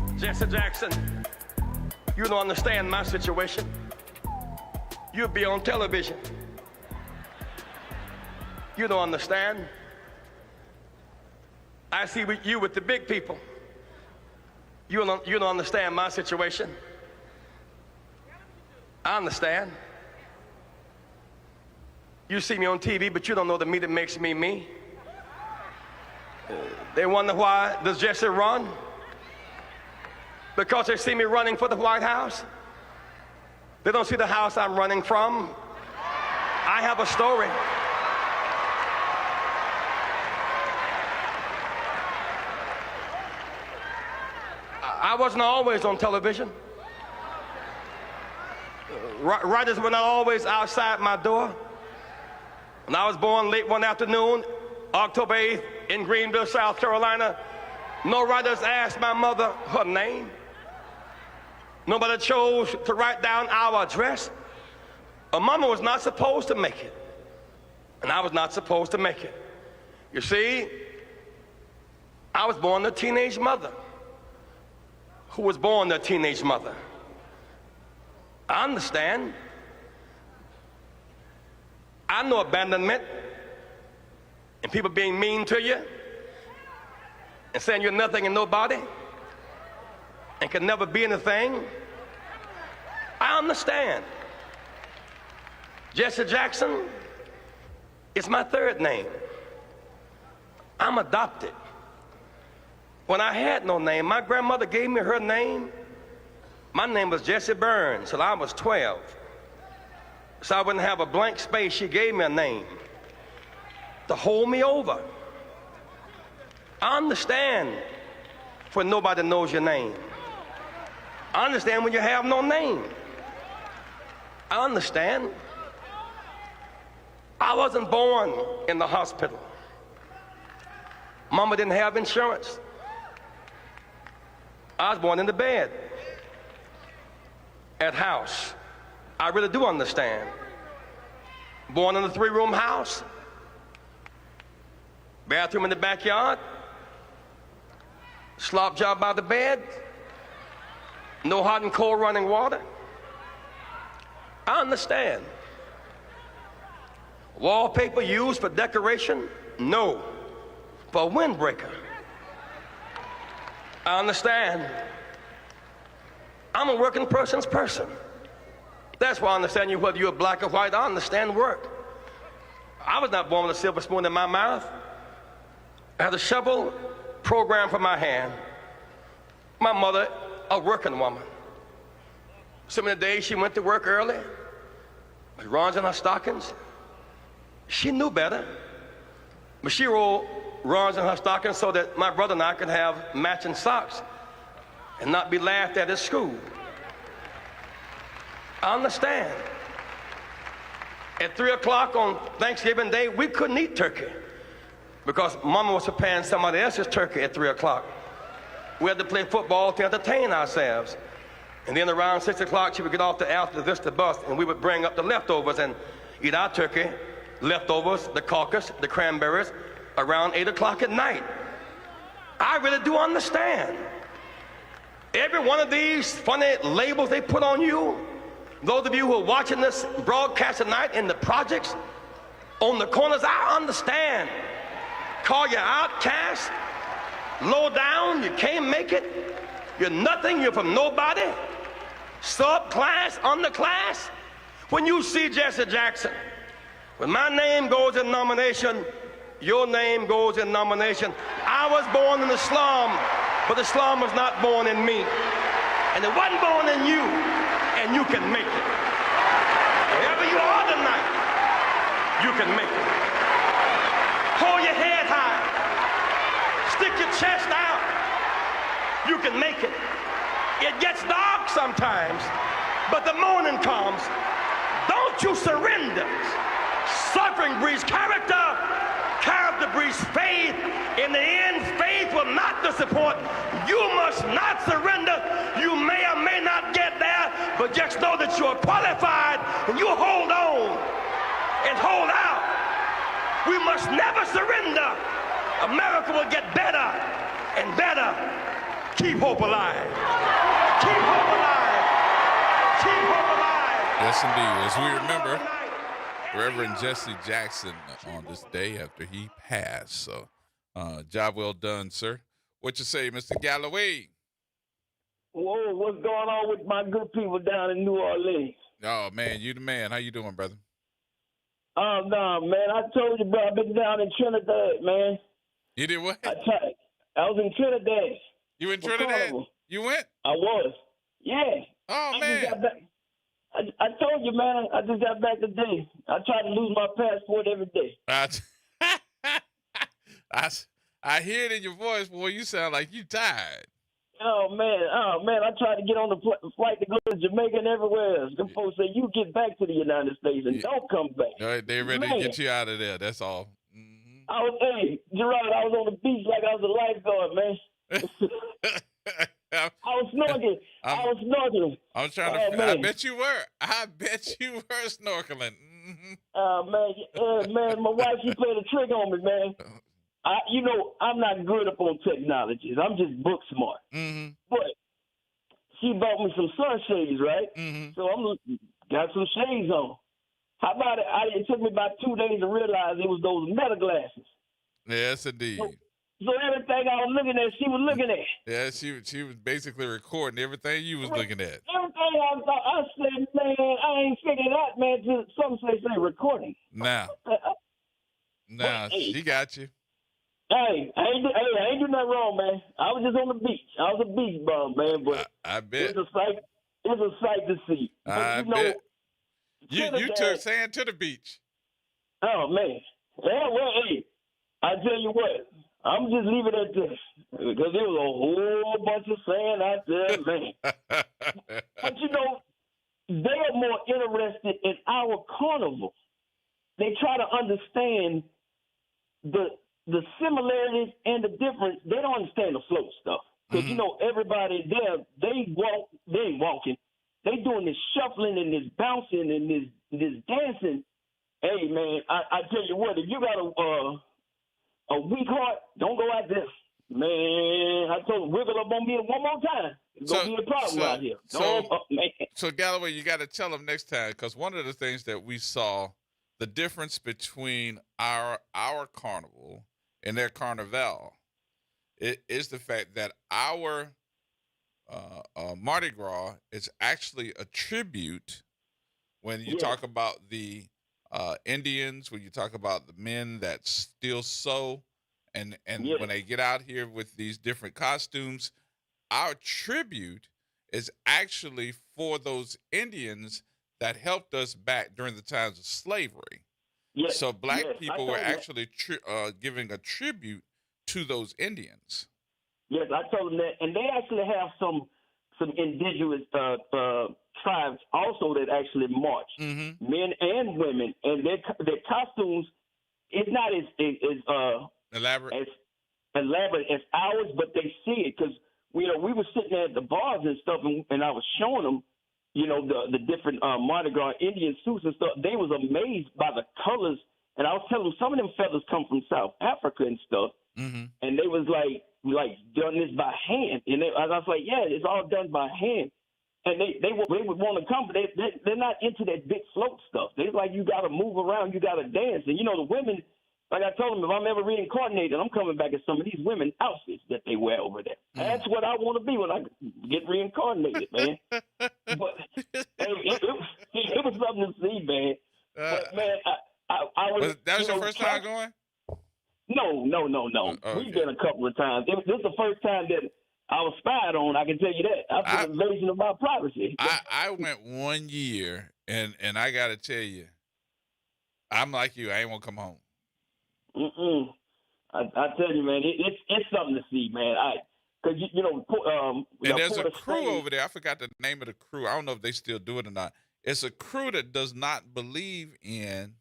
AM. Jesse Jackson, you don't understand my situation. You'll be on television. You don't understand. I see you with the big people. You don't understand my situation. I understand. You see me on TV, but you don't know the me that makes me me. They wonder why does Jesse run? Because they see me running for the White House. They don't see the house I'm running from. I have a story. I wasn't always on television. Writers were not always outside my door. When I was born late one afternoon, October 8th, in Greenville, South Carolina, no writers asked my mother her name. Nobody chose to write down our address. A mama was not supposed to make it, and I was not supposed to make it. You see, I was born a teenage mother who was born a teenage mother. I understand. I know abandonment and people being mean to you and saying you're nothing and nobody and can never be anything. I understand. Jesse Jackson is my third name. I'm adopted. When I had no name, my grandmother gave me her name. My name was Jesse Burns till I was 12. So I wouldn't have a blank space. She gave me a name to hold me over. I understand when nobody knows your name. I understand when you have no name. I understand. I wasn't born in the hospital. Mama didn't have insurance. I was born in the bed at house. I really do understand. Born in a 3-room house, bathroom in the backyard, slop job by the bed, no hot and cold running water. I understand. Wallpaper used for decoration? No, for a windbreaker. I understand. I'm a working person's person. That's why I understand you, whether you're black or white. I understand work. I was not born with a silver spoon in my mouth. I had a shovel programmed for my hand. My mother, a working woman. So many days she went to work early, with runs in her stockings. She knew better, but she rolled runs in her stockings so that my brother and I could have matching socks and not be laughed at school. I understand. At 3 o'clock on Thanksgiving Day, we couldn't eat turkey because Mama was preparing somebody else's turkey at 3 o'clock. We had to play football to entertain ourselves. And then around 6 o'clock, she would get off the Alta Vista bus and we would bring up the leftovers and eat our turkey, leftovers, the caucus, the cranberries, around 8 o'clock at night. I really do understand. Every one of these funny labels they put on you, those of you who are watching this broadcast tonight in the projects, on the corners. I understand. Call you outcast, low down, you can't make it. You're nothing, you're from nobody. Subclass, underclass. When you see Jesse Jackson, when my name goes in nomination, your name goes in nomination. I was born in the slum, but the slum was not born in me. And it wasn't born in you, and you can make it. Wherever you are tonight, you can make it. Hold your head high. Stick your chest out. You can make it. It gets dark sometimes, but the morning comes. Don't you surrender. Suffering breeds character. Character breeds faith. In the end, faith will not disappoint. You must not surrender. You may or may not get there, but just know that you are qualified, and you hold on and hold out. We must never surrender. America will get better and better. Keep hope alive. Keep hope alive. Keep hope alive. Yes, indeed. As we remember, Reverend Jesse Jackson on this day after he passed. So, job well done, sir. What you say, Mr. Galloway? Whoa, what's going on with my good people down in New Orleans? Oh, man, you the man. How you doing, brother? Oh, no, man. I told you, bro, I've been down in Trinidad, man. You did what? I was in Trinidad. You in Trinidad? You went? I was. Yeah. Oh, man. I told you, man, I just got back today. I try to lose my passport every day. I hear it in your voice, boy. You sound like you tired. Oh, man, I tried to get on the flight to go to Jamaica and everywhere else. Them folks say, you get back to the United States and don't come back. They're ready to get you out of there. That's all. Hey, Gerod, I was on the beach like I was a lifeguard, man. I was snorkeling. I'm trying to. I bet you were. I bet you were snorkeling. Man, my wife, she played a trick on me, man. I'm not good up on technologies. I'm just book smart. Mm-hmm. But she bought me some sunshades, right? Mm-hmm. So I'm got some shades on. How about it? It took me about 2 days to realize it was those meta glasses. Yes, indeed. So everything I was looking at, she was looking at. Yeah, she was basically recording everything you was looking at. Everything I said, man, I ain't figured out, man, till some say recording. Nah, she got you. Hey, I ain't do nothing wrong, man. I was just on the beach. I was a beach bum, man, but I bet. It's a sight to see. But, I bet. You took sand to the beach. Oh, man. Yeah, well, hey, I tell you what, I'm just leave it at this because there was a whole bunch of sand out there, man. But, they are more interested in our carnival. They try to understand the similarities and the difference. They don't understand the float stuff. Because, everybody there, they ain't walking. They doing this shuffling and this bouncing and this dancing. Hey, man, I tell you what, if you got a weak heart, don't go out there. Man, I told you, wiggle up on me one more time. It's going to be a problem out here. So, Galloway, you got to tell them next time, because one of the things that we saw, the difference between our carnival and their carnival, is the fact that our Mardi Gras is actually a tribute when you talk about the Indians, when you talk about the men that still sew, and when they get out here with these different costumes, our tribute is actually for those Indians that helped us back during the times of slavery. Yes. So black people were actually giving a tribute to those Indians. Yes, I told them that, and they actually have some indigenous tribes also that actually march, men and women, and their costumes is not as elaborate as ours, but they see it because we were sitting there at the bars and stuff, and I was showing them, the different Mardi Gras Indian suits and stuff. They was amazed by the colors, and I was telling them some of them feathers come from South Africa and stuff, and they was like done this by hand, and I was like, yeah, it's all done by hand. And they would want to come, but they're not into that big float stuff. They're like, you got to move around, you got to dance. And, the women, like I told them, if I'm ever reincarnated, I'm coming back as some of these women outfits that they wear over there. That's what I want to be when I get reincarnated, man. But it was something to see, man. But, man, I was. That was your first time going? No. Okay. We've been a couple of times. This is the first time that I was spied on, I can tell you that. After the invasion of my privacy. I went 1 year, and I got to tell you, I'm like you. I ain't want to come home. I tell you, man, it's something to see, man. Because, and there's a crew over there. I forgot the name of the crew. I don't know if they still do it or not. It's a crew that does not believe in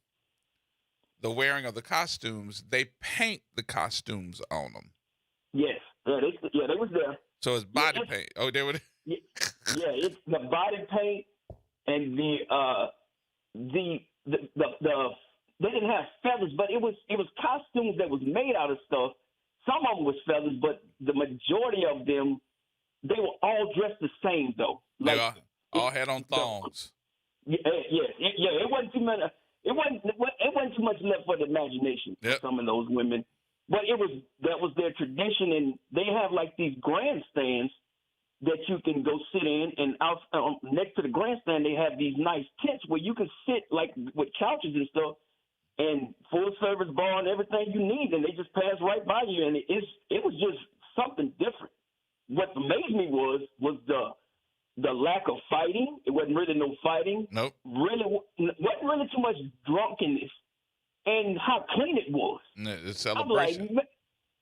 the wearing of the costumes. They paint the costumes on them. Yes. Yeah, they was there. So it's body paint. Oh, they were. Yeah, it's the body paint and the they didn't have feathers, but it was costumes that was made out of stuff. Some of them was feathers, but the majority of them, they were all dressed the same though. Like, they all had on thongs. It wasn't too many. It wasn't too much left for the imagination for some of those women. But that was their tradition, and they have like these grandstands that you can go sit in, and out next to the grandstand they have these nice tents where you can sit like with couches and stuff, and full service bar and everything you need, and they just pass right by you, and it was just something different. What amazed me was the lack of fighting. It wasn't really no fighting. Nope. Really wasn't really too much drunkenness. And how clean it was. The celebration. I'm like,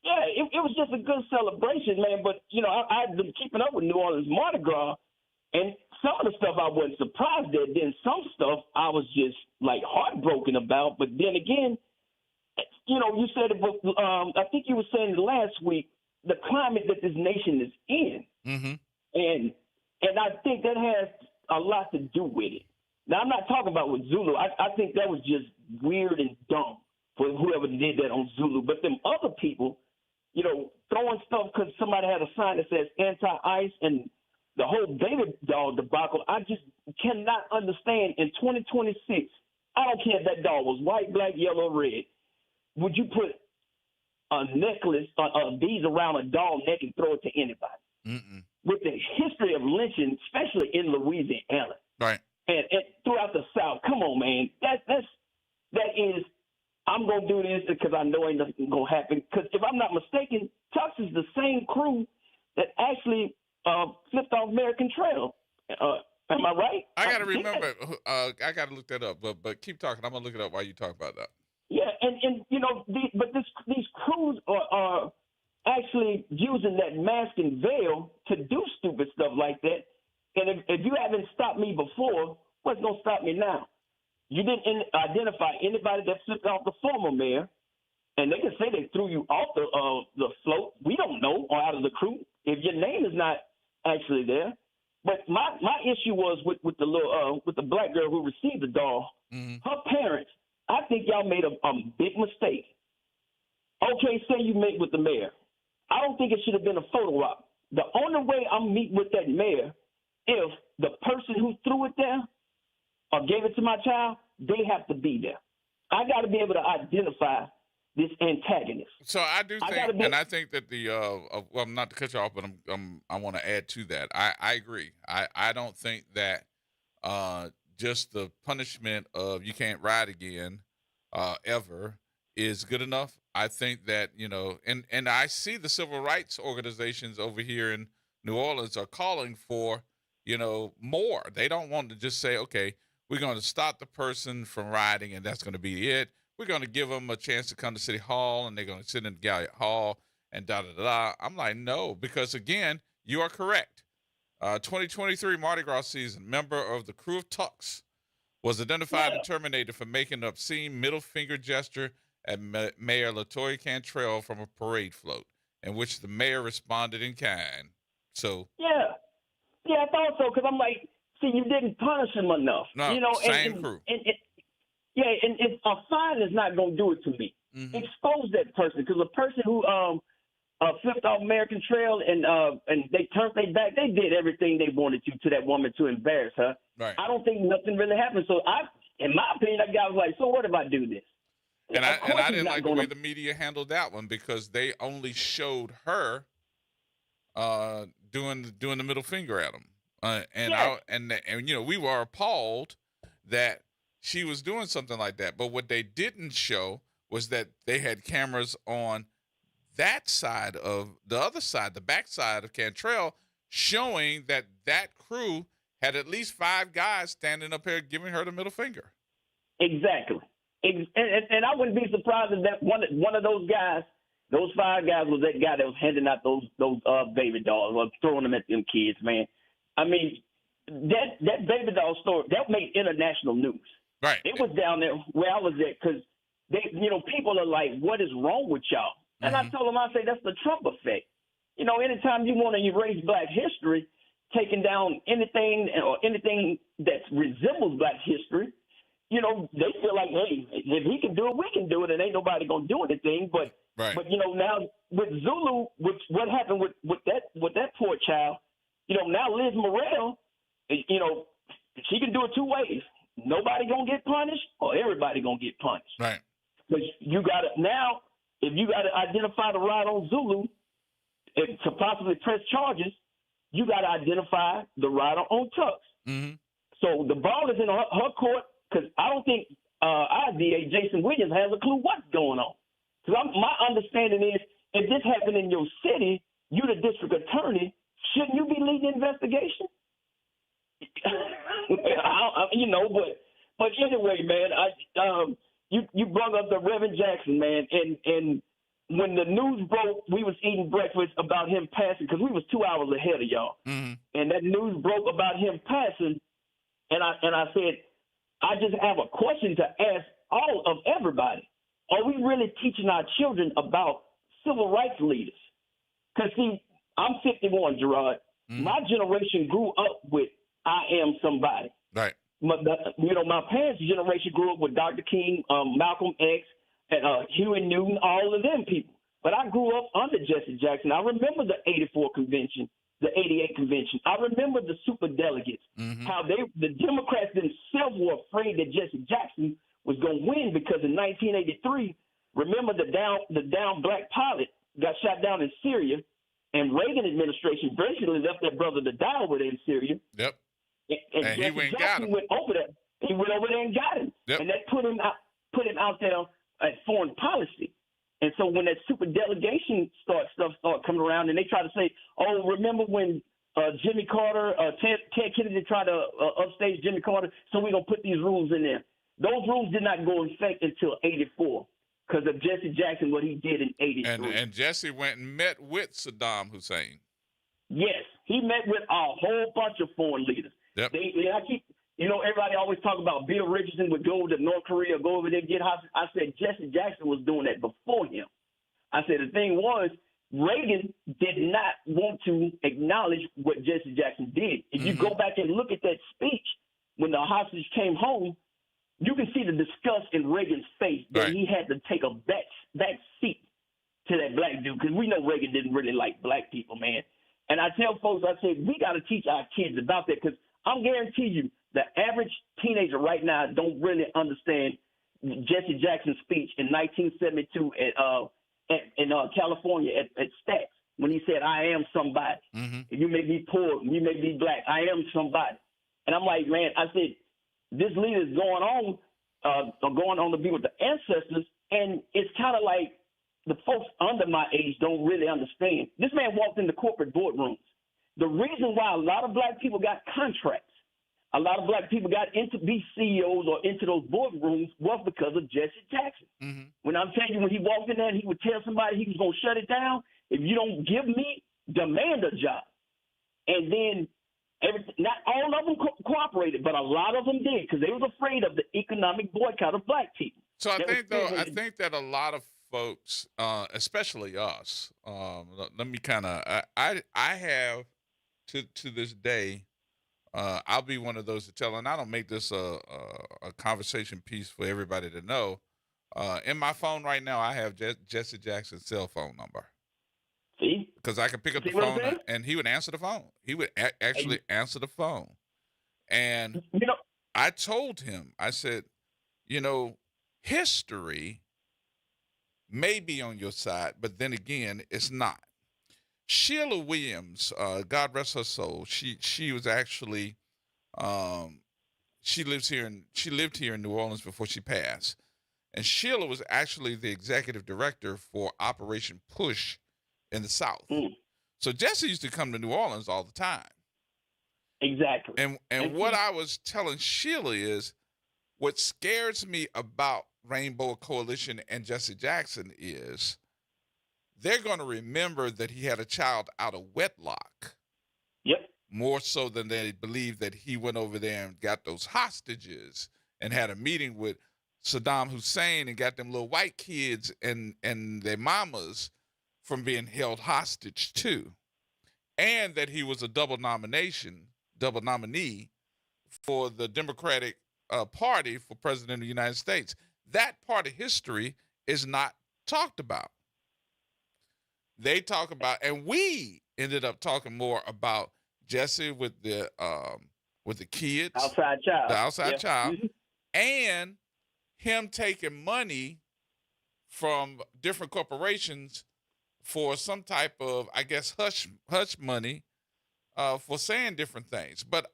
yeah, it was just a good celebration, man. But, I've been keeping up with New Orleans Mardi Gras, and some of the stuff I wasn't surprised at. Then some stuff I was just, like, heartbroken about. But then again, you said it, but I think you were saying last week, the climate that this nation is in. Mm-hmm. And I think that has a lot to do with it. Now, I'm not talking about with Zulu. I think that was just weird and dumb for whoever did that on Zulu. But them other people, throwing stuff because somebody had a sign that says anti-ICE and the whole baby doll debacle, I just cannot understand. In 2026, I don't care if that doll was white, black, yellow, red. Would you put a necklace or beads around a doll neck and throw it to anybody? Mm-mm. With the history of lynching, especially in Louisiana. Right. And throughout the South, come on, man. That is, I'm going to do this because I know ain't nothing going to happen. Because if I'm not mistaken, Tux is the same crew that actually flipped off American Trail. Am I right? I got to remember. I got to look that up. But keep talking. I'm going to look it up while you talk about that. Yeah, and these crews are actually using that mask and veil to do stupid stuff like that. And if you haven't stopped me before, what's going to stop me now? You didn't identify anybody that flipped off the former mayor, and they can say they threw you off the float. We don't know, or out of the crew, if your name is not actually there. But my issue was with the little with the black girl who received the doll. Mm-hmm. Her parents, I think y'all made a big mistake. Okay, say you meet with the mayor. I don't think it should have been a photo op. The only way I'm meeting with that mayor, if the person who threw it there or gave it to my child, they have to be there. I got to be able to identify this antagonist. So I do think, and I think that well, not to cut you off, but I want to add to that. I agree. I don't think that just the punishment of you can't ride again ever is good enough. I think that, and I see the civil rights organizations over here in New Orleans are calling for, more. They don't want to just say, okay, we're going to stop the person from riding and that's going to be it. We're going to give them a chance to come to City Hall and they're going to sit in the Galliot Hall and da-da-da-da. I'm like, no, because again, you are correct. 2023 Mardi Gras season, member of the crew of Tux was identified and terminated for making an obscene middle finger gesture at Mayor LaToya Cantrell from a parade float, in which the mayor responded in kind. So yeah, I thought so, because I'm like, see, you didn't punish him enough. No, same crew. And a fine is not going to do it to me. Mm-hmm. Expose that person, because a person who Fifth off American Trail, and they turned their back. They did everything they wanted to that woman to embarrass her. Right. I don't think nothing really happened. So in my opinion, that guy was like, so what if I do this? And I didn't like the way gonna... the media handled that one, because they only showed her doing the middle finger at him, and you know, we were appalled that she was doing something like that. But what they didn't show was that they had cameras on that side of the other side, the back side of Cantrell, showing that crew had at least 5 guys standing up here giving her the middle finger. Exactly. And I wouldn't be surprised if that one of those guys, those 5 guys, was that guy that was handing out those baby dolls or throwing them at them kids, man. I mean, that baby doll story, that made international news. Right. It was down there where I was at, because people are like, what is wrong with y'all? And I told them, I say, that's the Trump effect. You know, anytime you want to erase Black history, taking down anything that resembles Black history, you know, they feel like, hey, if he can do it, we can do it, and ain't nobody gonna do anything. But you know, now with Zulu, what happened with that poor child, you know, now Liz Morel, you know, she can do it 2 ways. Nobody gonna get punished, or everybody gonna get punished. Right. But you got to now, if you got to identify the ride on Zulu to possibly press charges, you got to identify the rider on Tux. Mm-hmm. So the ball is in her court, because I don't think our DA, Jason Williams, has a clue what's going on. Because my understanding is, if this happened in your city, you the district attorney, shouldn't you be leading the investigation? You know, but anyway, man, you brought up the Reverend Jackson, man, and when the news broke, we was eating breakfast about him passing, because we was 2 hours ahead of y'all. Mm-hmm. And that news broke about him passing, and I said, I just have a question to ask all of everybody. Are we really teaching our children about civil rights leaders? Because, see, I'm 51, Gerard. Mm-hmm. My generation grew up with I am somebody. Right. My parents' generation grew up with Dr. King, Malcolm X, and Huey Newton, all of them people. But I grew up under Jesse Jackson. I remember the 84 convention, the 88 convention. I remember the super delegates, how the Democrats themselves were afraid that Jesse Jackson was going to win, because in 1983, remember the down black pilot got shot down in Syria, and Reagan administration basically left that brother to die over there in Syria. Yep. And he went and got him. Went over there. He went over there and got him. Yep. And that put him out there at foreign policy. And so when that super delegation stuff start coming around, and they try to say, oh, remember when Jimmy Carter, Ted Kennedy tried to upstage Jimmy Carter, so we're going to put these rules in there. Those rules did not go in effect until 84 because of Jesse Jackson, what he did in 83. And Jesse went and met with Saddam Hussein. Yes, he met with a whole bunch of foreign leaders. Yep. Everybody always talk about Bill Richardson would go to North Korea, go over there, get hostage. I said Jesse Jackson was doing that before him. I said the thing was, Reagan did not want to acknowledge what Jesse Jackson did. If you go back and look at that speech when the hostage came home, you can see the disgust in Reagan's face that he had to take a back seat to that black dude, because we know Reagan didn't really like black people, man. And I tell folks, I say, we got to teach our kids about that, because I'm guarantee you the average teenager right now don't really understand Jesse Jackson's speech in 1972 in California at Stacks when he said, I am somebody. You may be poor, you may be black, I am somebody. And I'm like, man, I said, this leader is going on to be with the ancestors, and it's kind of like the folks under my age don't really understand. This man walked into corporate boardrooms. The reason why a lot of black people got contracts, a lot of black people got into be CEOs or into those boardrooms was because of Jesse Jackson. When I'm telling you, when he walked in there and he would tell somebody he was going to shut it down, if you don't give me, demand a job. And then not all of them cooperated, but a lot of them did, because they was afraid of the economic boycott of black people. So I think that a lot of folks, especially us, let me kind of, I have to this day, I'll be one of those to tell, and I don't make this a conversation piece for everybody to know. In my phone right now, I have Jesse Jackson's cell phone number. because I could pick up the phone and he would answer the phone. He would actually answer the phone. And I told him, I said, history may be on your side, but then again, it's not. Sheila Williams, God rest her soul, she was actually she lived here in New Orleans before she passed. And Sheila was actually the executive director for Operation Push in the South. So Jesse used to come to New Orleans all the time. Exactly. And what I was telling Sheila is, what scares me about Rainbow Coalition and Jesse Jackson is they're going to remember that he had a child out of wedlock. Yep. More so than they believe that he went over there and got those hostages and had a meeting with Saddam Hussein and got them little white kids and their mamas from being held hostage too. And that he was a double nominee for the Democratic Party for President of the United States. That part of history is not talked about. They talk about, and we ended up talking more about Jesse with the kids, the outside child, and him taking money from different corporations for some type of, I guess, hush money for saying different things. But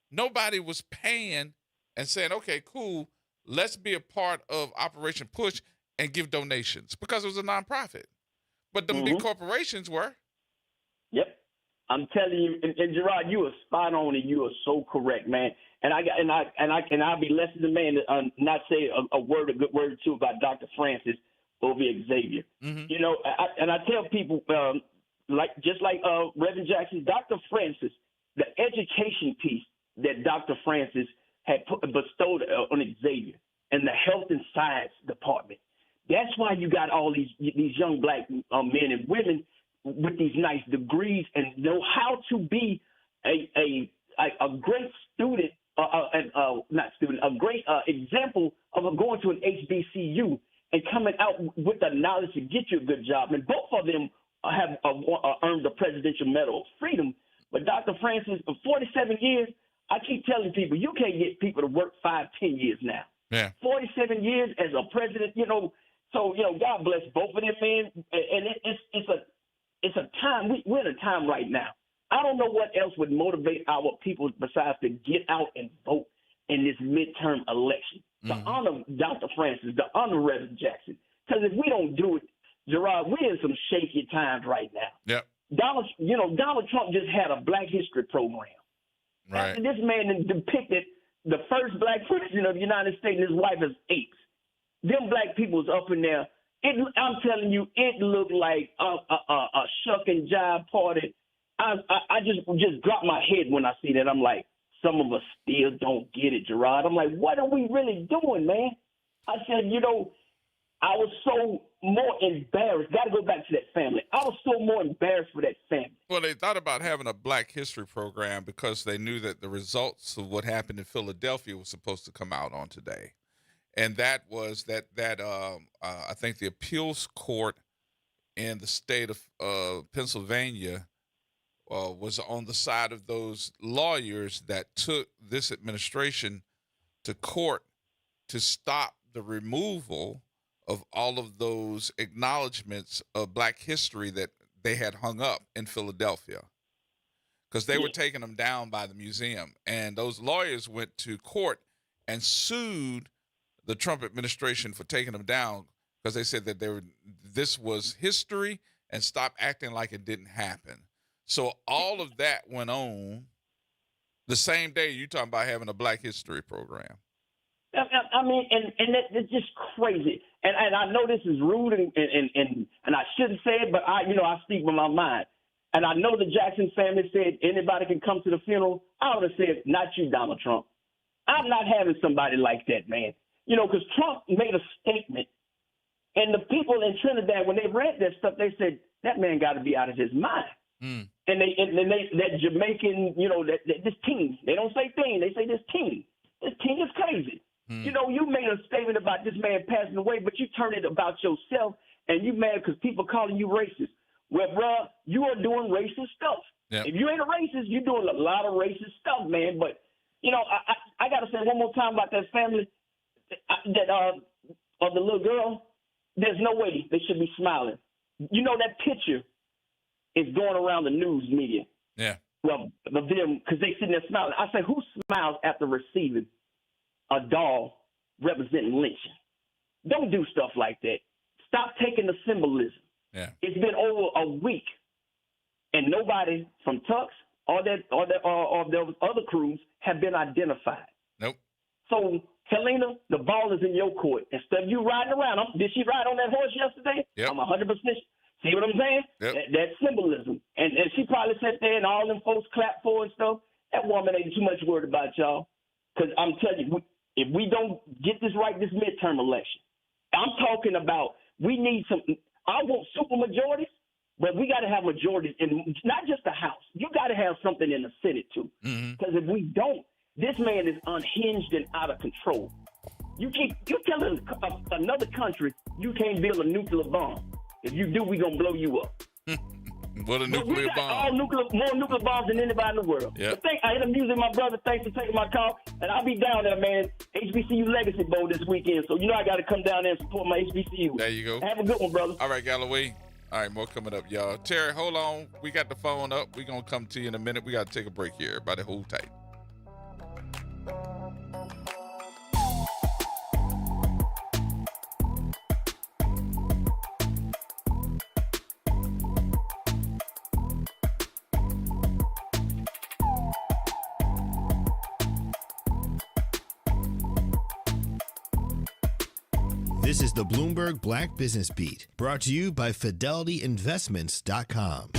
nobody was paying and saying, okay, cool, let's be a part of Operation Push and give donations, because it was a nonprofit. But the big corporations were. Yep. I'm telling you, and Gerard, you are spot on, and you are so correct, man. And I'll be less than a man to not say a good word or two about Dr. Francis over Xavier. I tell people, just like Reverend Jackson, Dr. Francis, the education piece that Dr. Francis had bestowed on Xavier and the health and science department. That's why you got all these young black men and women with these nice degrees and know how to be a great student, a great example of going to an HBCU and coming out with the knowledge to get you a good job. And both of them have earned the Presidential Medal of Freedom. But Dr. Francis, for 47 years, I keep telling people, you can't get people to work 5-10 years now. Yeah. 47 years as a president, So, God bless both of them, man. And it's a time, we're in a time right now. I don't know what else would motivate our people besides to get out and vote in this midterm election. To honor Dr. Francis, to honor Reverend Jackson. Because if we don't do it, Gerard, we're in some shaky times right now. Yep. Donald Trump just had a Black History program. Right. After this man depicted the first black president of the United States and his wife as apes. Them black people's up in there. I'm telling you, it looked like a shuck and jive party. I just dropped my head when I see that. I'm like, some of us still don't get it, Gerard. I'm like, what are we really doing, man? I said, I was so more embarrassed. Got to go back to that family. I was so more embarrassed for that family. Well, they thought about having a Black History program because they knew that the results of what happened in Philadelphia was supposed to come out on today. And that was that I think the appeals court in the state of Pennsylvania was on the side of those lawyers that took this administration to court to stop the removal of all of those acknowledgments of Black history that they had hung up in Philadelphia, because they were taking them down by the museum. And those lawyers went to court and sued the Trump administration for taking them down because they said that this was history and stop acting like it didn't happen. So all of that went on the same day you're talking about having a Black History program. I mean, and it's just crazy. And I know this is rude and I shouldn't say it, but I speak with my mind. And I know the Jackson family said anybody can come to the funeral. I would have said, not you, Donald Trump. I'm not having somebody like that, man. Because Trump made a statement, and the people in Trinidad, when they read that stuff, they said that man got to be out of his mind. And that Jamaican, this team, they don't say thing, they say this team. This team is crazy. You made a statement about this man passing away, but you turn it about yourself, and you mad because people calling you racist. Well, bro, you are doing racist stuff. Yep. If you ain't a racist, you're doing a lot of racist stuff, man. But, you know, I got to say one more time about that family, of the little girl. There's no way they should be smiling. You know, that picture is going around the news media. Yeah. Well, of them, because they sitting there smiling. I say, who smiles after receiving a doll representing lynching? Don't do stuff like that. Stop taking the symbolism. Yeah. It's been over a week, and nobody from Tux or those other crews have been identified. Nope. So, Helena, the ball is in your court. Instead of you riding around, did she ride on that horse yesterday? Yep. I'm 100%. See what I'm saying? Yep. That symbolism. And she probably sat there and all them folks clapped for and stuff. That woman ain't too much worried about y'all. Because I'm telling you, if we don't get this right, this midterm election, I'm talking about we need some – I want super majorities, but we got to have majorities in not just the House. You got to have something in the Senate, too. Because if we don't, this man is unhinged and out of control. You telling another country you can't build a nuclear bomb. If you do, we gonna blow you up. What a nuclear bomb! All more nuclear bombs than anybody in the world. Yep. But I am using my brother. Thanks for taking my call, and I'll be down there, man. HBCU Legacy Bowl this weekend, so you know I got to come down there and support my HBCU. There you go. Have a good one, brother. All right, Galloway. All right, more coming up, y'all. Terry, hold on. We got the phone up. We're gonna come to you in a minute. We got to take a break here. Everybody, hold tight. This is the Bloomberg Black Business Beat, brought to you by FidelityInvestments.com.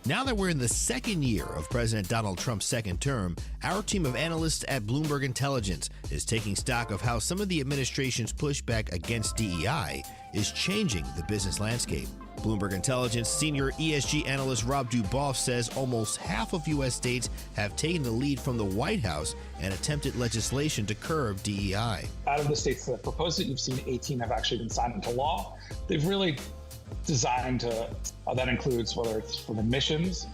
Now that we're in the second year of President Donald Trump's second term, our team of analysts at Bloomberg Intelligence is taking stock of how some of the administration's pushback against DEI is changing the business landscape. Bloomberg Intelligence senior ESG analyst Rob Duboff says almost half of U.S. states have taken the lead from the White House and attempted legislation to curb DEI. Out of the states that proposed it, you've seen 18 have actually been signed into law. They've really designed to, that includes whether it's for admissions,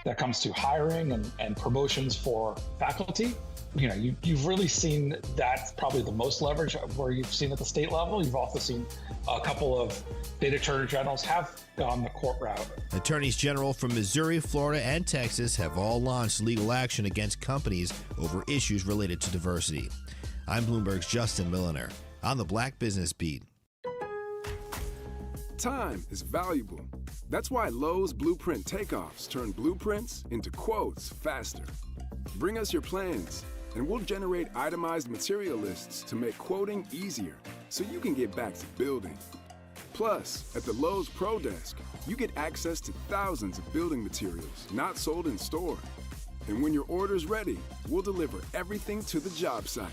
that comes to hiring and promotions for faculty. You know, you've really seen that's probably the most leverage where you've seen at the state level. You've also seen a couple of state attorney generals have gone the court route. Attorneys general from Missouri, Florida, and Texas have all launched legal action against companies over issues related to diversity. I'm Bloomberg's Justin Milliner on the Black Business Beat. Time is valuable. That's why Lowe's Blueprint Takeoffs turn blueprints into quotes faster. Bring us your plans, and we'll generate itemized material lists to make quoting easier so you can get back to building. Plus, at the Lowe's Pro Desk, you get access to thousands of building materials not sold in store. And when your order's ready, we'll deliver everything to the job site.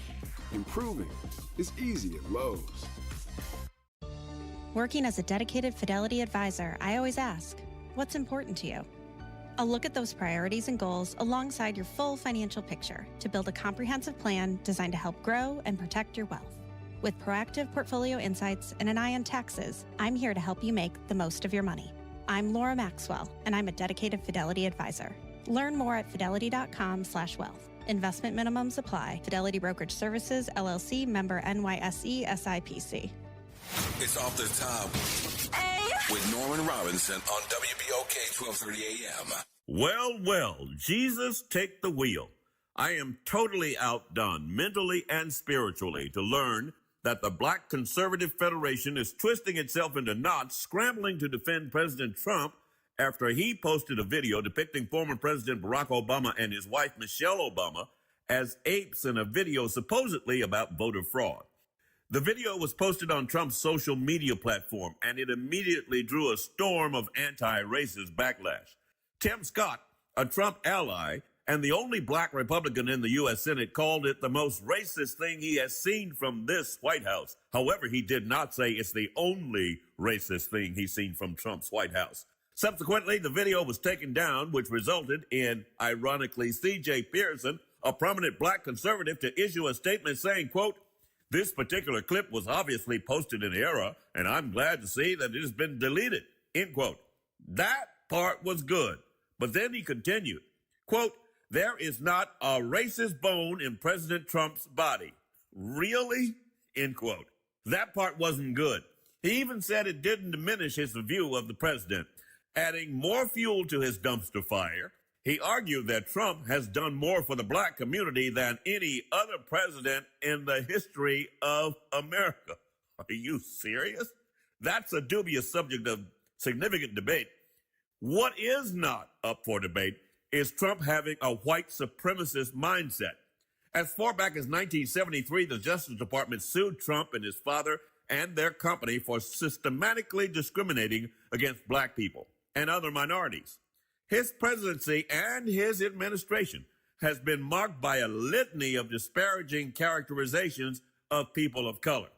Improving is easy at Lowe's. Working as a dedicated Fidelity advisor, I always ask, what's important to you? I'll look at those priorities and goals alongside your full financial picture to build a comprehensive plan designed to help grow and protect your wealth. With proactive portfolio insights and an eye on taxes, I'm here to help you make the most of your money. I'm Laura Maxwell, and I'm a dedicated Fidelity advisor. Learn more at fidelity.com/wealth. Investment minimums apply. Fidelity Brokerage Services, LLC, member NYSE, SIPC. It's off the top with Norman Robinson on WBOK 1230 AM. Well, Jesus, take the wheel. I am totally outdone mentally and spiritually to learn that the Black Conservative Federation is twisting itself into knots, scrambling to defend President Trump after he posted a video depicting former President Barack Obama and his wife Michelle Obama as apes in a video supposedly about voter fraud. The video was posted on Trump's social media platform, and it immediately drew a storm of anti-racist backlash. Tim Scott, a Trump ally and the only black Republican in the U.S. Senate, called it the most racist thing he has seen from this White House. However, he did not say it's the only racist thing he's seen from Trump's White House. Subsequently, the video was taken down, which resulted in, ironically, C.J. Pearson, a prominent black conservative, to issue a statement saying, quote, "This particular clip was obviously posted in error, and I'm glad to see that it has been deleted," end quote. That part was good. But then he continued, quote, there is not a racist bone in President Trump's body. Really? End quote. That part wasn't good. He even said it didn't diminish his view of the president. Adding more fuel to his dumpster fire, he argued that Trump has done more for the black community than any other president in the history of America. Are you serious? That's a dubious subject of significant debate. What is not up for debate is Trump having a white supremacist mindset. As far back as 1973, the Justice Department sued Trump and his father and their company for systematically discriminating against black people and other minorities. His presidency and his administration has been marked by a litany of disparaging characterizations of people of color.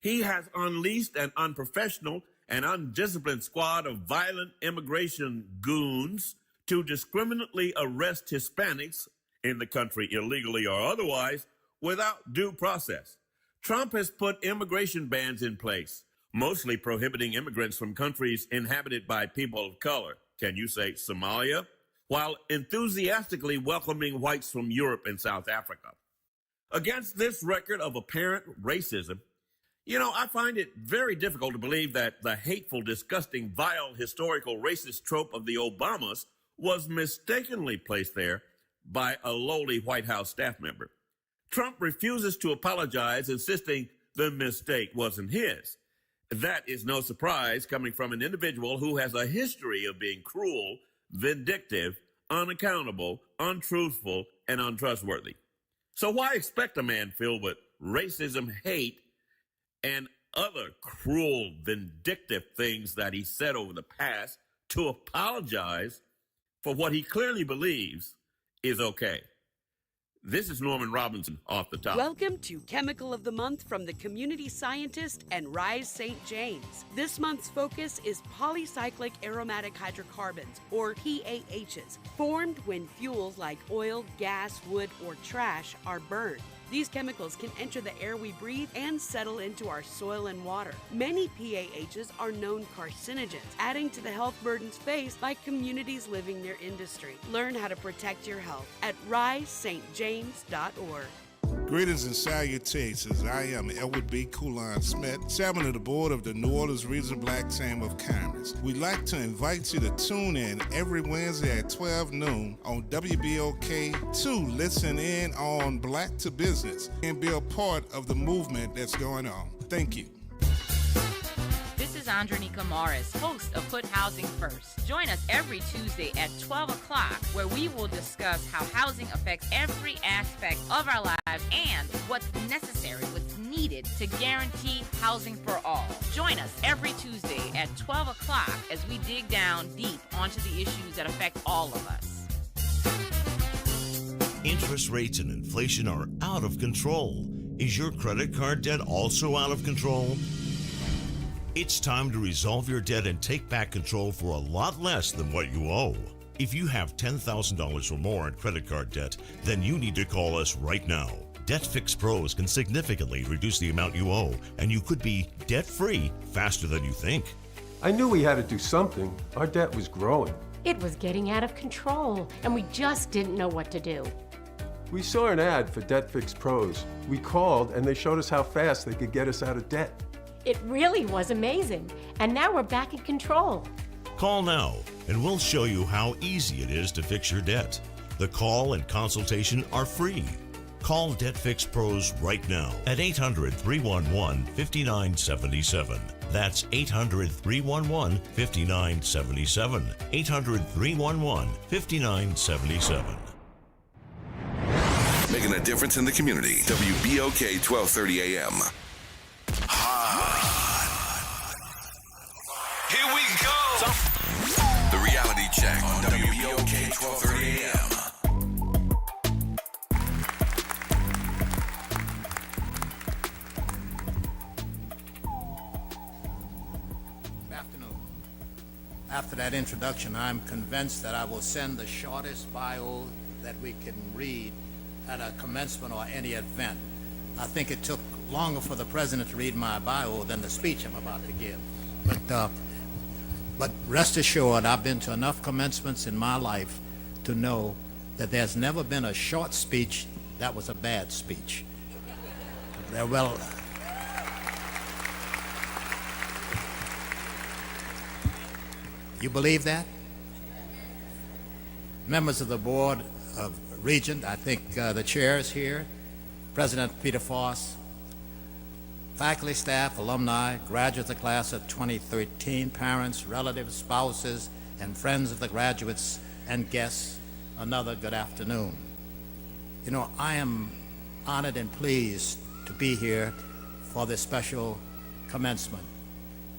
He has unleashed an unprofessional and undisciplined squad of violent immigration goons to discriminately arrest Hispanics in the country illegally or otherwise without due process. Trump has put immigration bans in place, mostly prohibiting immigrants from countries inhabited by people of color. Can you say Somalia? While enthusiastically welcoming whites from Europe and South Africa. Against this record of apparent racism, I find it very difficult to believe that the hateful, disgusting, vile, historical racist trope of the Obamas was mistakenly placed there by a lowly White House staff member. Trump refuses to apologize, insisting the mistake wasn't his. That is no surprise coming from an individual who has a history of being cruel, vindictive, unaccountable, untruthful, and untrustworthy. So why expect a man filled with racism, hate, and other cruel, vindictive things that he said over the past to apologize for what he clearly believes is okay? This is Norman Robinson off the top. Welcome to Chemical of the Month from the Community Scientist and Rise St. James. This month's focus is polycyclic aromatic hydrocarbons, or PAHs, formed when fuels like oil, gas, wood, or trash are burned. These chemicals can enter the air we breathe and settle into our soil and water. Many PAHs are known carcinogens, adding to the health burdens faced by communities living near industry. Learn how to protect your health at risestjames.org. Greetings and salutations. I am Elwood B. Coulon Smith, chairman of the board of the New Orleans Regional Black Chamber of Commerce. We'd like to invite you to tune in every Wednesday at 12 noon on WBOK to listen in on Black to Business and be a part of the movement that's going on. Thank you. This is Andronika Morris, host of Put Housing First. Join us every Tuesday at 12 o'clock, where we will discuss how housing affects every aspect of our lives and what's necessary, what's needed to guarantee housing for all. Join us every Tuesday at 12 o'clock as we dig down deep onto the issues that affect all of us. Interest rates and inflation are out of control. Is your credit card debt also out of control? It's time to resolve your debt and take back control for a lot less than what you owe. If you have $10,000 or more in credit card debt, then you need to call us right now. Debt Fix Pros can significantly reduce the amount you owe, and you could be debt-free faster than you think. I knew we had to do something. Our debt was growing. It was getting out of control, and we just didn't know what to do. We saw an ad for Debt Fix Pros. We called, and they showed us how fast they could get us out of debt. It really was amazing, and now we're back in control. Call now, and we'll show you how easy it is to fix your debt. The call and consultation are free. Call Debt Fix Pros right now at 800-311-5977. That's 800-311-5977. 800-311-5977. Making a difference in the community. WBOK 1230 AM. Here we go. The reality check on WBOK 1230 AM. Good afternoon. After that introduction, I'm convinced that I will send the shortest bio that we can read at a commencement or any event. I think it took longer for the president to read my bio than the speech I'm about to give. But But rest assured, I've been to enough commencements in my life to know that there's never been a short speech that was a bad speech. Well, you believe that? Members of the Board of Regent, I think the chair is here, President Peter Foss, faculty, staff, alumni, graduates of the class of 2013, parents, relatives, spouses, and friends of the graduates and guests, another good afternoon. You know, I am honored and pleased to be here for this special commencement.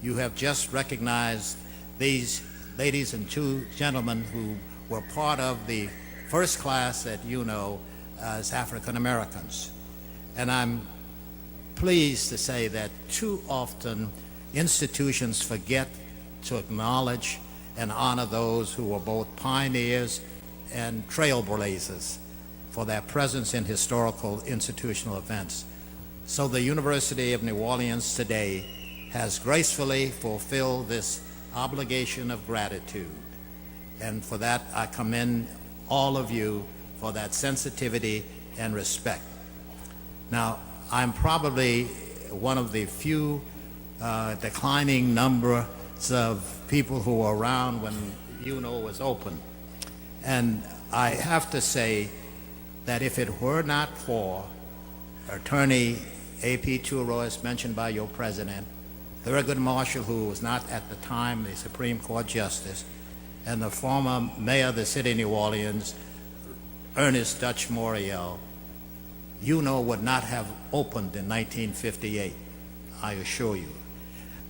You have just recognized these ladies and two gentlemen who were part of the first class that you know as African Americans. And I'm pleased to say that too often institutions forget to acknowledge and honor those who were both pioneers and trailblazers for their presence in historical institutional events. So the University of New Orleans today has gracefully fulfilled this obligation of gratitude. And for that, I commend all of you for that sensitivity and respect. Now, I'm probably one of the few declining numbers of people who were around when UNO was open. And I have to say that if it were not for Attorney A.P. Turow, as mentioned by your president, Thurgood Marshall, who was not at the time the Supreme Court Justice, and the former mayor of the city of New Orleans, Ernest Dutch Morial, UNO would not have opened in 1958, I assure you.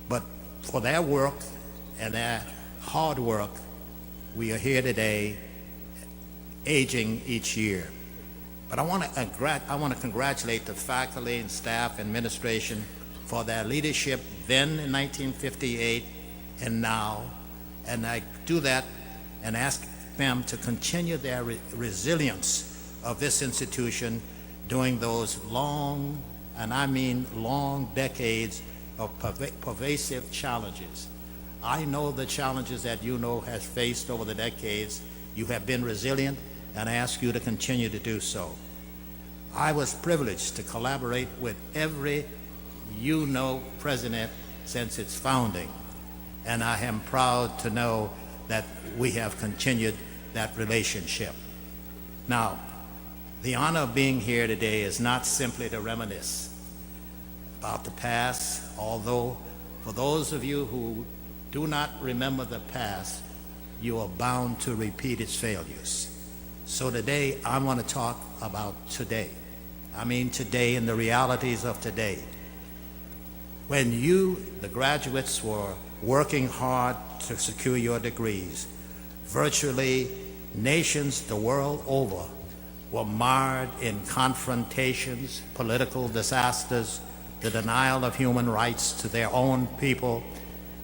But for their work and their hard work, we are here today, aging each year. But I want to congratulate the faculty and staff and administration for their leadership then in 1958 and now. And I do that and ask them to continue their resilience of this institution during those long, and I mean long, decades of pervasive challenges. I know the challenges that UNO has faced over the decades. You have been resilient, and I ask you to continue to do so. I was privileged to collaborate with every UNO president since its founding, and I am proud to know that we have continued that relationship. Now, the honor of being here today is not simply to reminisce about the past, although for those of you who do not remember the past, you are bound to repeat its failures. So today, I want to talk about today. I mean today and the realities of today. When you, the graduates, were working hard to secure your degrees, virtually nations the world over were marred in confrontations, political disasters, the denial of human rights to their own people,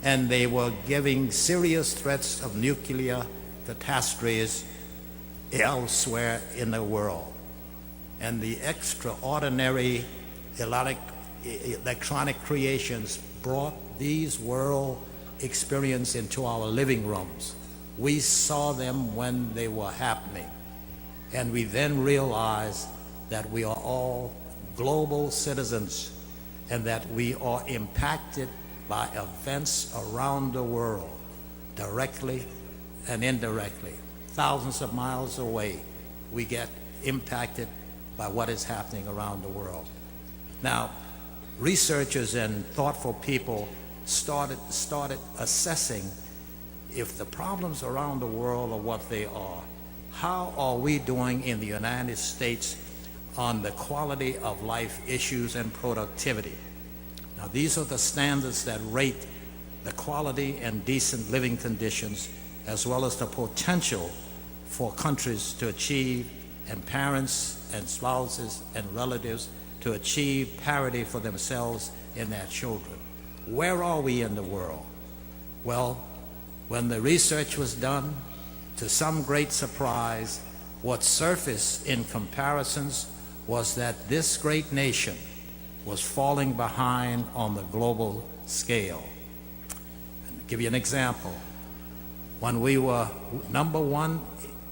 and they were giving serious threats of nuclear catastrophes elsewhere in the world. And the extraordinary electronic creations brought these world experiences into our living rooms. We saw them when they were happening. And we then realized that we are all global citizens and that we are impacted by events around the world, directly and indirectly. Thousands of miles away, we get impacted by what is happening around the world. Now, researchers and thoughtful people started assessing if the problems around the world are what they are, how are we doing in the United States on the quality of life issues and productivity? Now, these are the standards that rate the quality and decent living conditions as well as the potential for countries to achieve, and parents and spouses and relatives to achieve parity for themselves and their children. Where are we in the world? Well, when the research was done, to some great surprise, what surfaced in comparisons was that this great nation was falling behind on the global scale. And to give you an example, When we were number one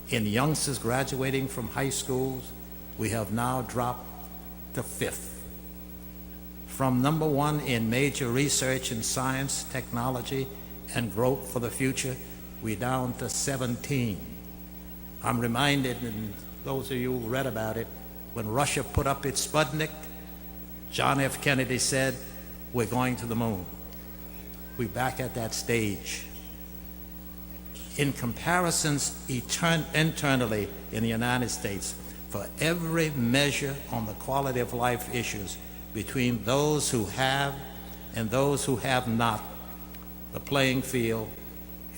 in youngsters graduating from high schools, we have now dropped to 5th. From number one in major research in science, technology, and growth for the future, we're down to 17. I'm reminded, and those of you who read about it, when Russia put up its Sputnik, John F. Kennedy said, we're going to the moon. We're back at that stage. In comparisons internally in the United States, for every measure on the quality of life issues between those who have and those who have not, the playing field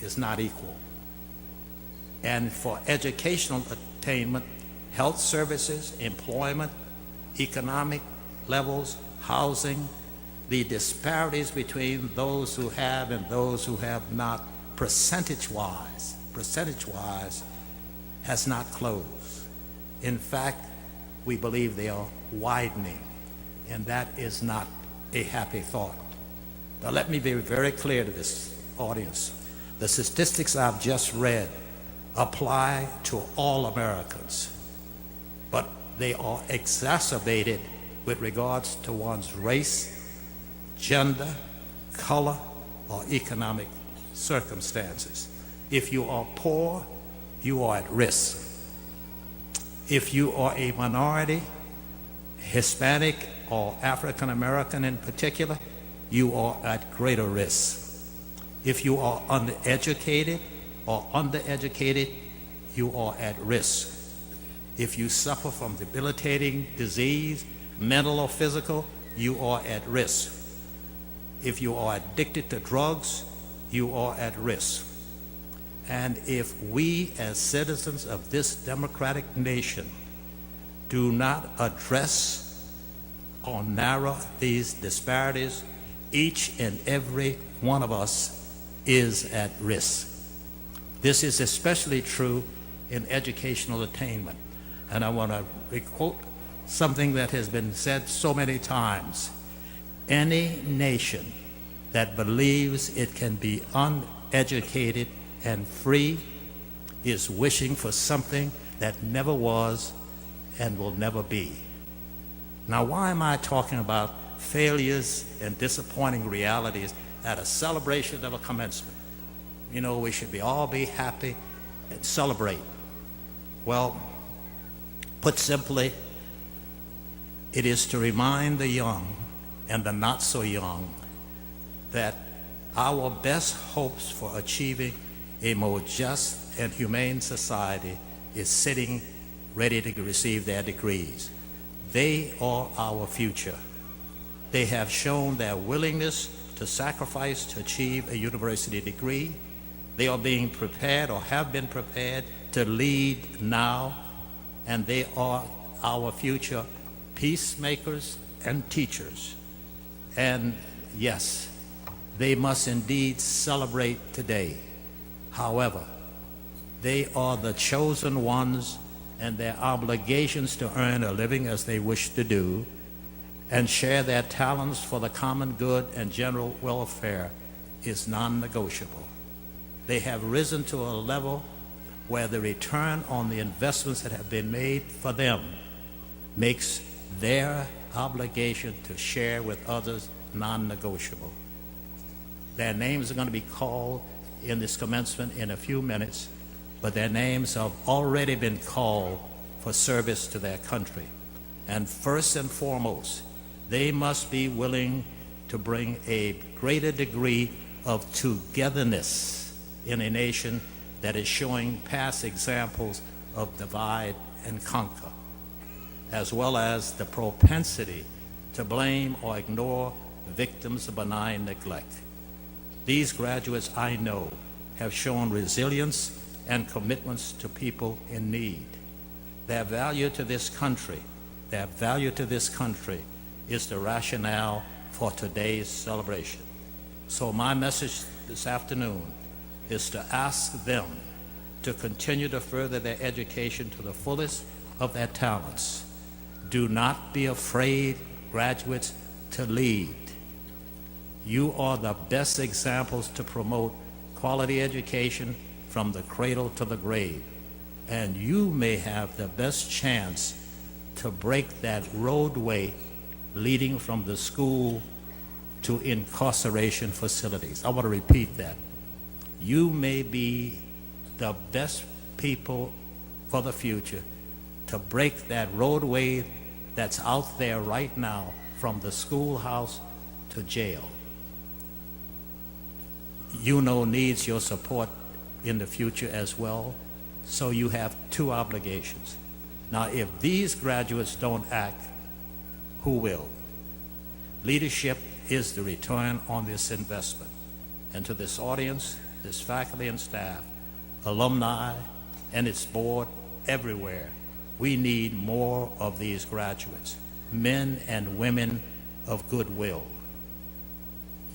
is not equal. And for educational attainment, health services, employment, economic levels, housing, the disparities between those who have and those who have not, percentage-wise, has not closed. In fact, we believe they are widening, and that is not a happy thought. Now, let me be very clear to this audience. The statistics I've just read apply to all Americans, but they are exacerbated with regards to one's race, gender, color, or economic circumstances. If you are poor, you are at risk. If you are a minority, Hispanic or African American in particular, you are at greater risk. If you are uneducated or undereducated, you are at risk. If you suffer from debilitating disease, mental or physical, you are at risk. If you are addicted to drugs, you are at risk. And if we as citizens of this democratic nation do not address or narrow these disparities, each and every one of us is at risk. This is especially true in educational attainment. And I want to quote something that has been said so many times. Any nation that believes it can be uneducated and free is wishing for something that never was and will never be. Now, why am I talking about failures and disappointing realities at a celebration of a commencement? You know, we should all be happy and celebrate. Well, put simply, it is to remind the young and the not so young that our best hopes for achieving a more just and humane society is sitting ready to receive their degrees. They are our future. They have shown their willingness to sacrifice to achieve a university degree. They are being prepared or have been prepared to lead now, and they are our future peacemakers and teachers. And yes, they must indeed celebrate today. However, they are the chosen ones, and their obligations to earn a living as they wish to do and share their talents for the common good and general welfare is non-negotiable. They have risen to a level where the return on the investments that have been made for them makes their obligation to share with others non-negotiable. Their names are going to be called in this commencement in a few minutes, but their names have already been called for service to their country. And first and foremost, they must be willing to bring a greater degree of togetherness in a nation that is showing past examples of divide and conquer, as well as the propensity to blame or ignore victims of benign neglect. These graduates, I know, have shown resilience and commitments to people in need. Their value to this country is the rationale for today's celebration. So my message this afternoon is to ask them to continue to further their education to the fullest of their talents. Do not be afraid, graduates, to lead. You are the best examples to promote quality education from the cradle to the grave. And you may have the best chance to break that roadway leading from the school to incarceration facilities. I want to repeat that. You may be the best people for the future to break that roadway that's out there right now from the schoolhouse to jail. UNO needs your support in the future as well, so you have two obligations. Now, if these graduates don't act, who will? Leadership is the return on this investment. And to this audience, this faculty and staff, alumni, and its board everywhere, we need more of these graduates, men and women of goodwill.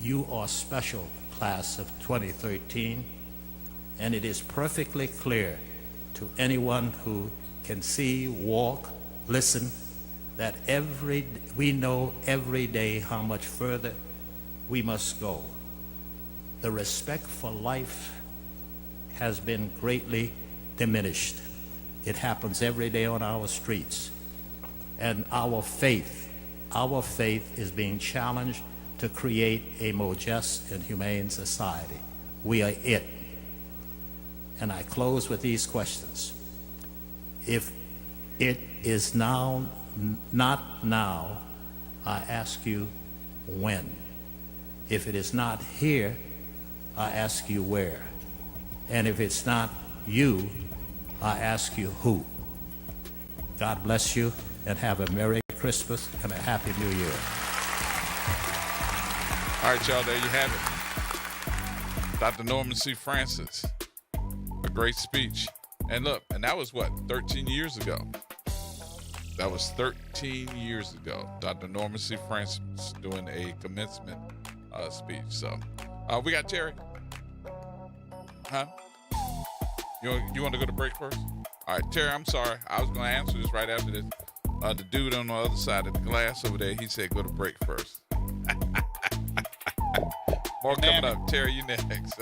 You are special, class of 2013, and it is perfectly clear to anyone who can see, walk, listen, that we know every day how much further we must go. The respect for life has been greatly diminished. It happens every day on our streets. And our faith is being challenged to create a more just and humane society. We are it. And I close with these questions. If it is now, not now, I ask you when. If it is not here, I ask you where. And if it's not you, I ask you who. God bless you, and have a Merry Christmas and a Happy New Year. All right, y'all, there you have it. Dr. Norman C. Francis. A great speech. And look, and that was what, 13 years ago? That was 13 years ago. Dr. Norman C. Francis doing a commencement speech. So we got Terry. Huh? You want to go to break first? All right, Terry, I'm sorry. I was going to answer this right after this. The dude on the other side of the glass over there, he said go to break first. More coming up. Terry, you next.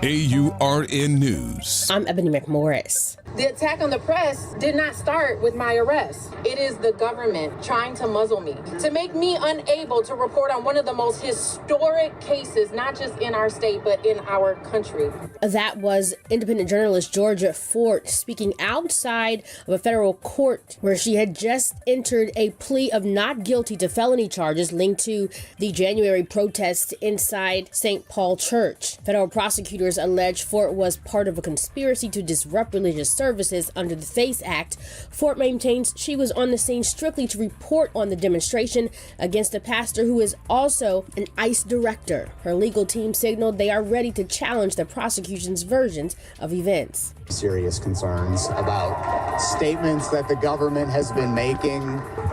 AURN News. I'm Ebony McMorris. The attack on the press did not start with my arrest. It is the government trying to muzzle me, to make me unable to report on one of the most historic cases, not just in our state, but in our country. That was independent journalist Georgia Fort speaking outside of a federal court where she had just entered a plea of not guilty to felony charges linked to the January protests inside St. Paul Church. Federal prosecutors allege Fort was part of a conspiracy to disrupt religious services under the FACE Act. Fort maintains she was on the scene strictly to report on the demonstration against a pastor who is also an ICE director. Her legal team signaled they are ready to challenge the prosecution's versions of events. Serious concerns about statements that the government has been making,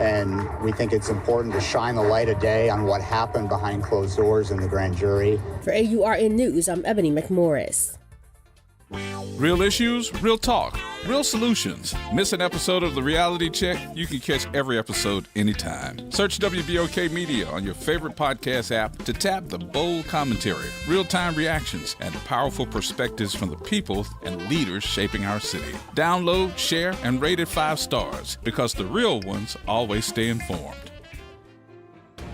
and we think it's important to shine the light of day on what happened behind closed doors in the grand jury. For AURN News, I'm Ebony McMorris. Real issues, real talk, real solutions. Miss an episode of The Reality Check? You can catch every episode anytime. Search WBOK Media on your favorite podcast app to tap the bold commentary, real-time reactions, and powerful perspectives from the people and leaders shaping our city. Download, share, and rate it 5 stars, because the real ones always stay informed.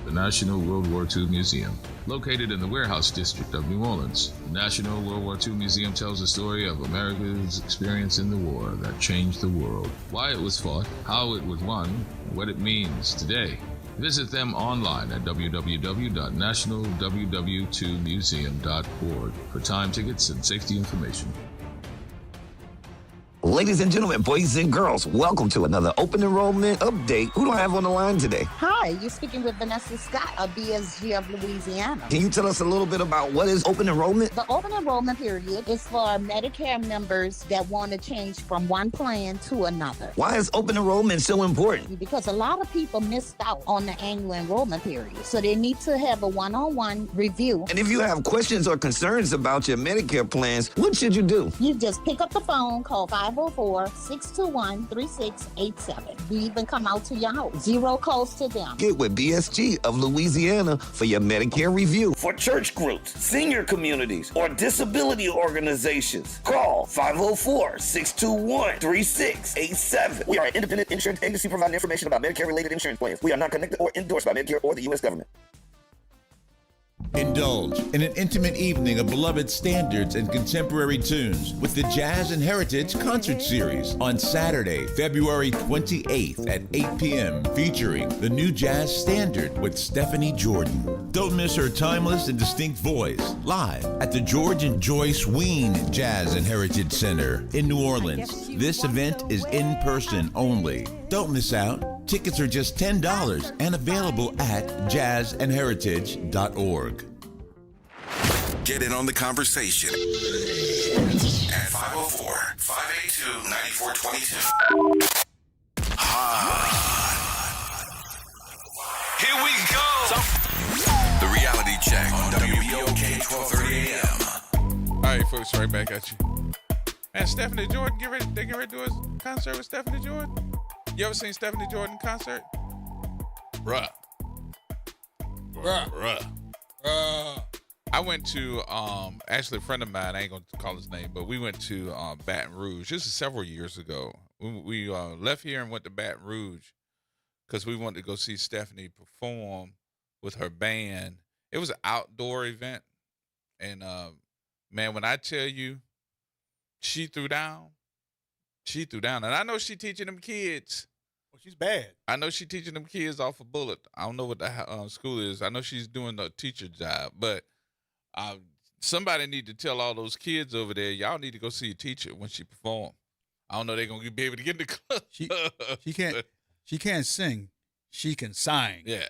The National World War II Museum. Located in the Warehouse District of New Orleans, the National World War II Museum tells the story of America's experience in the war that changed the world, why it was fought, how it was won, and what it means today. Visit them online at www.nationalww2museum.org for time tickets and safety information. Ladies and gentlemen, boys and girls, welcome to another open enrollment update. Who do I have on the line today? Hi, you're speaking with Vanessa Scott of BSG of Louisiana. Can you tell us a little bit about what is open enrollment? The open enrollment period is for Medicare members that want to change from one plan to another. Why is open enrollment so important? Because a lot of people missed out on the annual enrollment period, so they need to have a one-on-one review. And if you have questions or concerns about your Medicare plans, what should you do? You just pick up the phone, call 501 504-621-3687. We even come out to your house. Zero cost to them. Get with BSG of Louisiana for your Medicare review. For church groups, senior communities, or disability organizations, call 504-621-3687. We are an independent insurance agency providing information about Medicare-related insurance plans. We are not connected or endorsed by Medicare or the U.S. government. Indulge in an intimate evening of beloved standards and contemporary tunes with the Jazz and Heritage Concert Series on Saturday, February 28th at 8 p.m. featuring the new jazz standard with Stephanie Jordan. Don't miss her timeless and distinct voice live at the George and Joyce Wein Jazz and Heritage Center in New Orleans. This event is in person only. Don't miss out. Tickets are just $10 and available at jazzandheritage.org. Get in on the conversation at 504-582-9422. Here we go. The reality check on WBOK 1230 AM. All right, folks, right back at you. Man, Stephanie Jordan, they get ready to do a concert with Stephanie Jordan? You ever seen Stephanie Jordan concert? Bruh. I went to, actually a friend of mine, I ain't going to call his name, but we went to Baton Rouge. This is several years ago. We left here and went to Baton Rouge because we wanted to go see Stephanie perform with her band. It was an outdoor event. And, man, when I tell you, she threw down. And I know she teaching them kids. Well, she's bad. I know she teaching them kids off a bullet. I don't know what the school is. I know she's doing the teacher job. But somebody need to tell all those kids over there, y'all need to go see a teacher when she perform. I don't know they're going to be able to get in the club. She can't sing. She can sign. Yeah.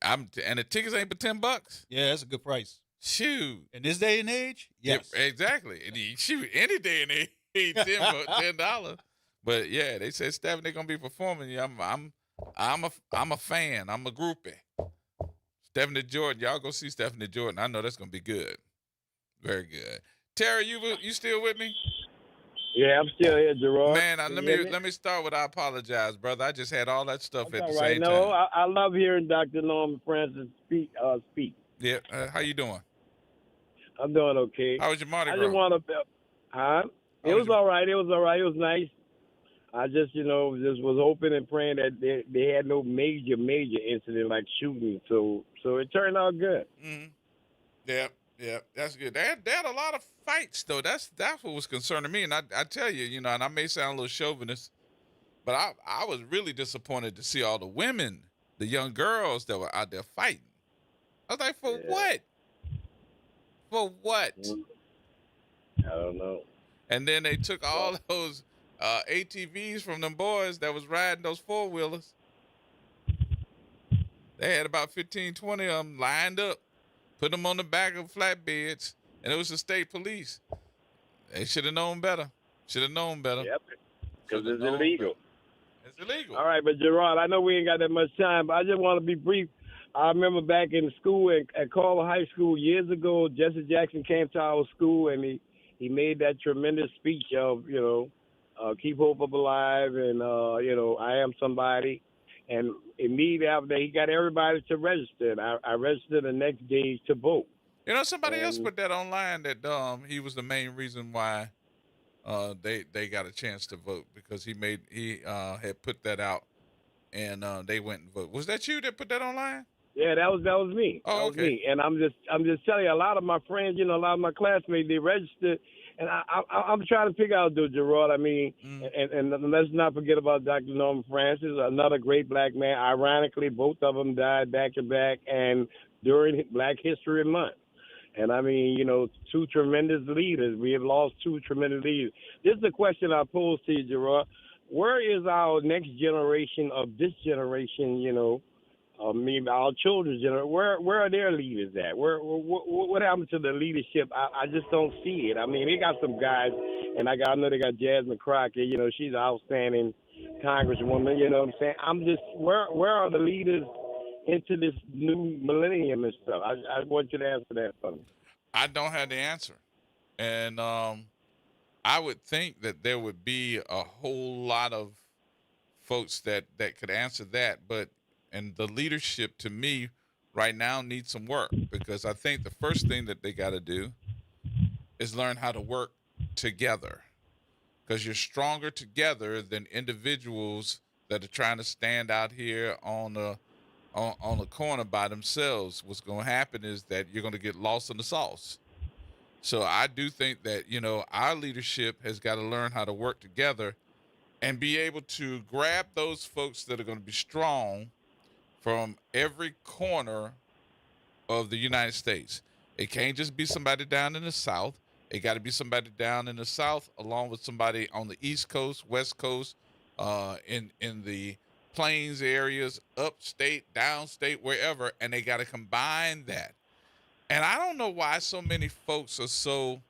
And the tickets ain't but $10. Yeah, that's a good price. Shoot. In this day and age, yes. Yeah, exactly. Shoot, any day and age, $10. But yeah, they said Stephanie gonna be performing. Yeah, I'm a fan. I'm a groupie. Stephanie Jordan, y'all go see Stephanie Jordan. I know that's gonna be good. Very good. Terry, you still with me? Yeah, I'm still here, Gerard. Man, let me start with I apologize, brother. I just had all that stuff That's at the all right. same No, time. I love hearing Dr. Norman Francis speak. Yeah, how you doing? I'm doing okay. How was your Mardi Gras? I just want to, It was all right. It was all right. It was nice. I just was hoping and praying that they had no major incident like shooting. So it turned out good. Mm-hmm. Yeah, that's good. They had a lot of fights though. That's what was concerning me. And I tell you, and I may sound a little chauvinist, but I was really disappointed to see all the women, the young girls that were out there fighting. I was like, for what? For what? I don't know. And then they took all those ATVs from them boys that was riding those four-wheelers. They had about 15, 20 of them lined up, put them on the back of flatbeds, and it was the state police. They should have known better. Yep, because it's illegal. It's illegal. All right, but Gerard, I know we ain't got that much time, but I just want to be brief. I remember back in school at Carver High School years ago, Jesse Jackson came to our school and he made that tremendous speech of, keep hope up alive and, I am somebody. And immediately after that, he got everybody to register. And I registered the next day to vote. Somebody else put that online that he was the main reason why they got a chance to vote because he had put that out and they went and voted. Was that you that put that online? Yeah, that was me. Oh, that was okay. me. And I'm just telling you, a lot of my friends, a lot of my classmates, they registered. And I'm trying to figure out, though, Gerard. I mean, and let's not forget about Dr. Norman Francis, another great black man. Ironically, both of them died back to back and during Black History Month. And I mean, two tremendous leaders. We have lost two tremendous leaders. This is a question I pose to you, Gerard. Where is our next generation of this generation, our children's generation? Where are their leaders at? What happened to the leadership? I just don't see it. I mean, they got some guys, and I know they got Jasmine Crockett. She's an outstanding congresswoman. You know what I'm saying? I'm just where are the leaders into this new millennium and stuff? I want you to answer that for me. I don't have the answer, and I would think that there would be a whole lot of folks that could answer that, and the leadership to me right now needs some work, because I think the first thing that they got to do is learn how to work together, because you're stronger together than individuals that are trying to stand out here on the corner by themselves. What's going to happen is that you're going to get lost in the sauce. So I do think that, our leadership has got to learn how to work together and be able to grab those folks that are going to be strong from every corner of the United States. It can't just be somebody down in the South. It got to be somebody down in the South along with somebody on the East Coast, West Coast, in the plains areas, upstate, downstate, wherever, and they got to combine that. And I don't know why so many folks are so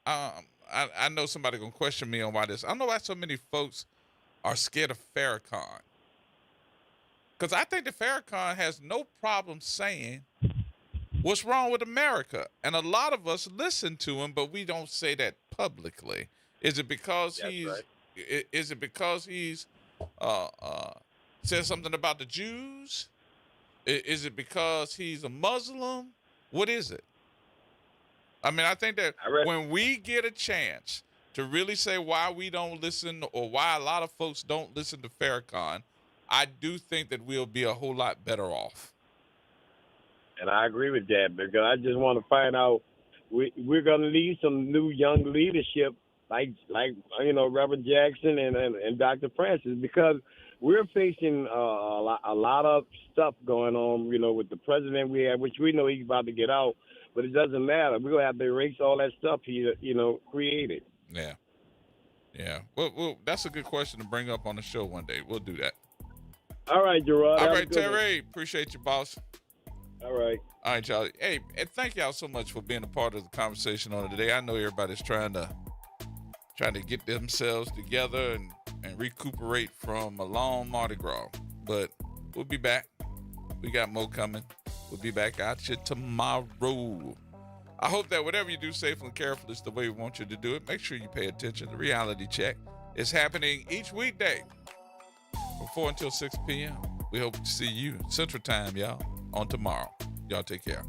I know somebody gonna question me on why this. I don't know why so many folks are scared of Farrakhan. Because I think that Farrakhan has no problem saying what's wrong with America. And a lot of us listen to him, but we don't say that publicly. Is it because is it because he's said something about the Jews? Is it because he's a Muslim? What is it? I mean, I think that when we get a chance to really say why we don't listen, or why a lot of folks don't listen to Farrakhan, I do think that we'll be a whole lot better off. And I agree with that, because I just want to find out, we're going to need some new young leadership like Reverend Jackson and Dr. Francis, because we're facing a lot of stuff going on, with the president we have, which we know he's about to get out, but it doesn't matter. We're going to have to erase all that stuff he, created. Yeah. Yeah. Well, that's a good question to bring up on the show one day. We'll do that. All right, Gerod. All right, Terry. Appreciate you, boss. All right. All right, y'all. Hey, and thank y'all so much for being a part of the conversation on it today. I know everybody's trying to get themselves together and recuperate from a long Mardi Gras. But we'll be back. We got more coming. We'll be back at you tomorrow. I hope that whatever you do safely and carefully is the way we want you to do it. Make sure you pay attention. The Reality Check is happening each weekday from 4 until 6 p.m. We hope to see you Central Time, y'all, on tomorrow. Y'all take care.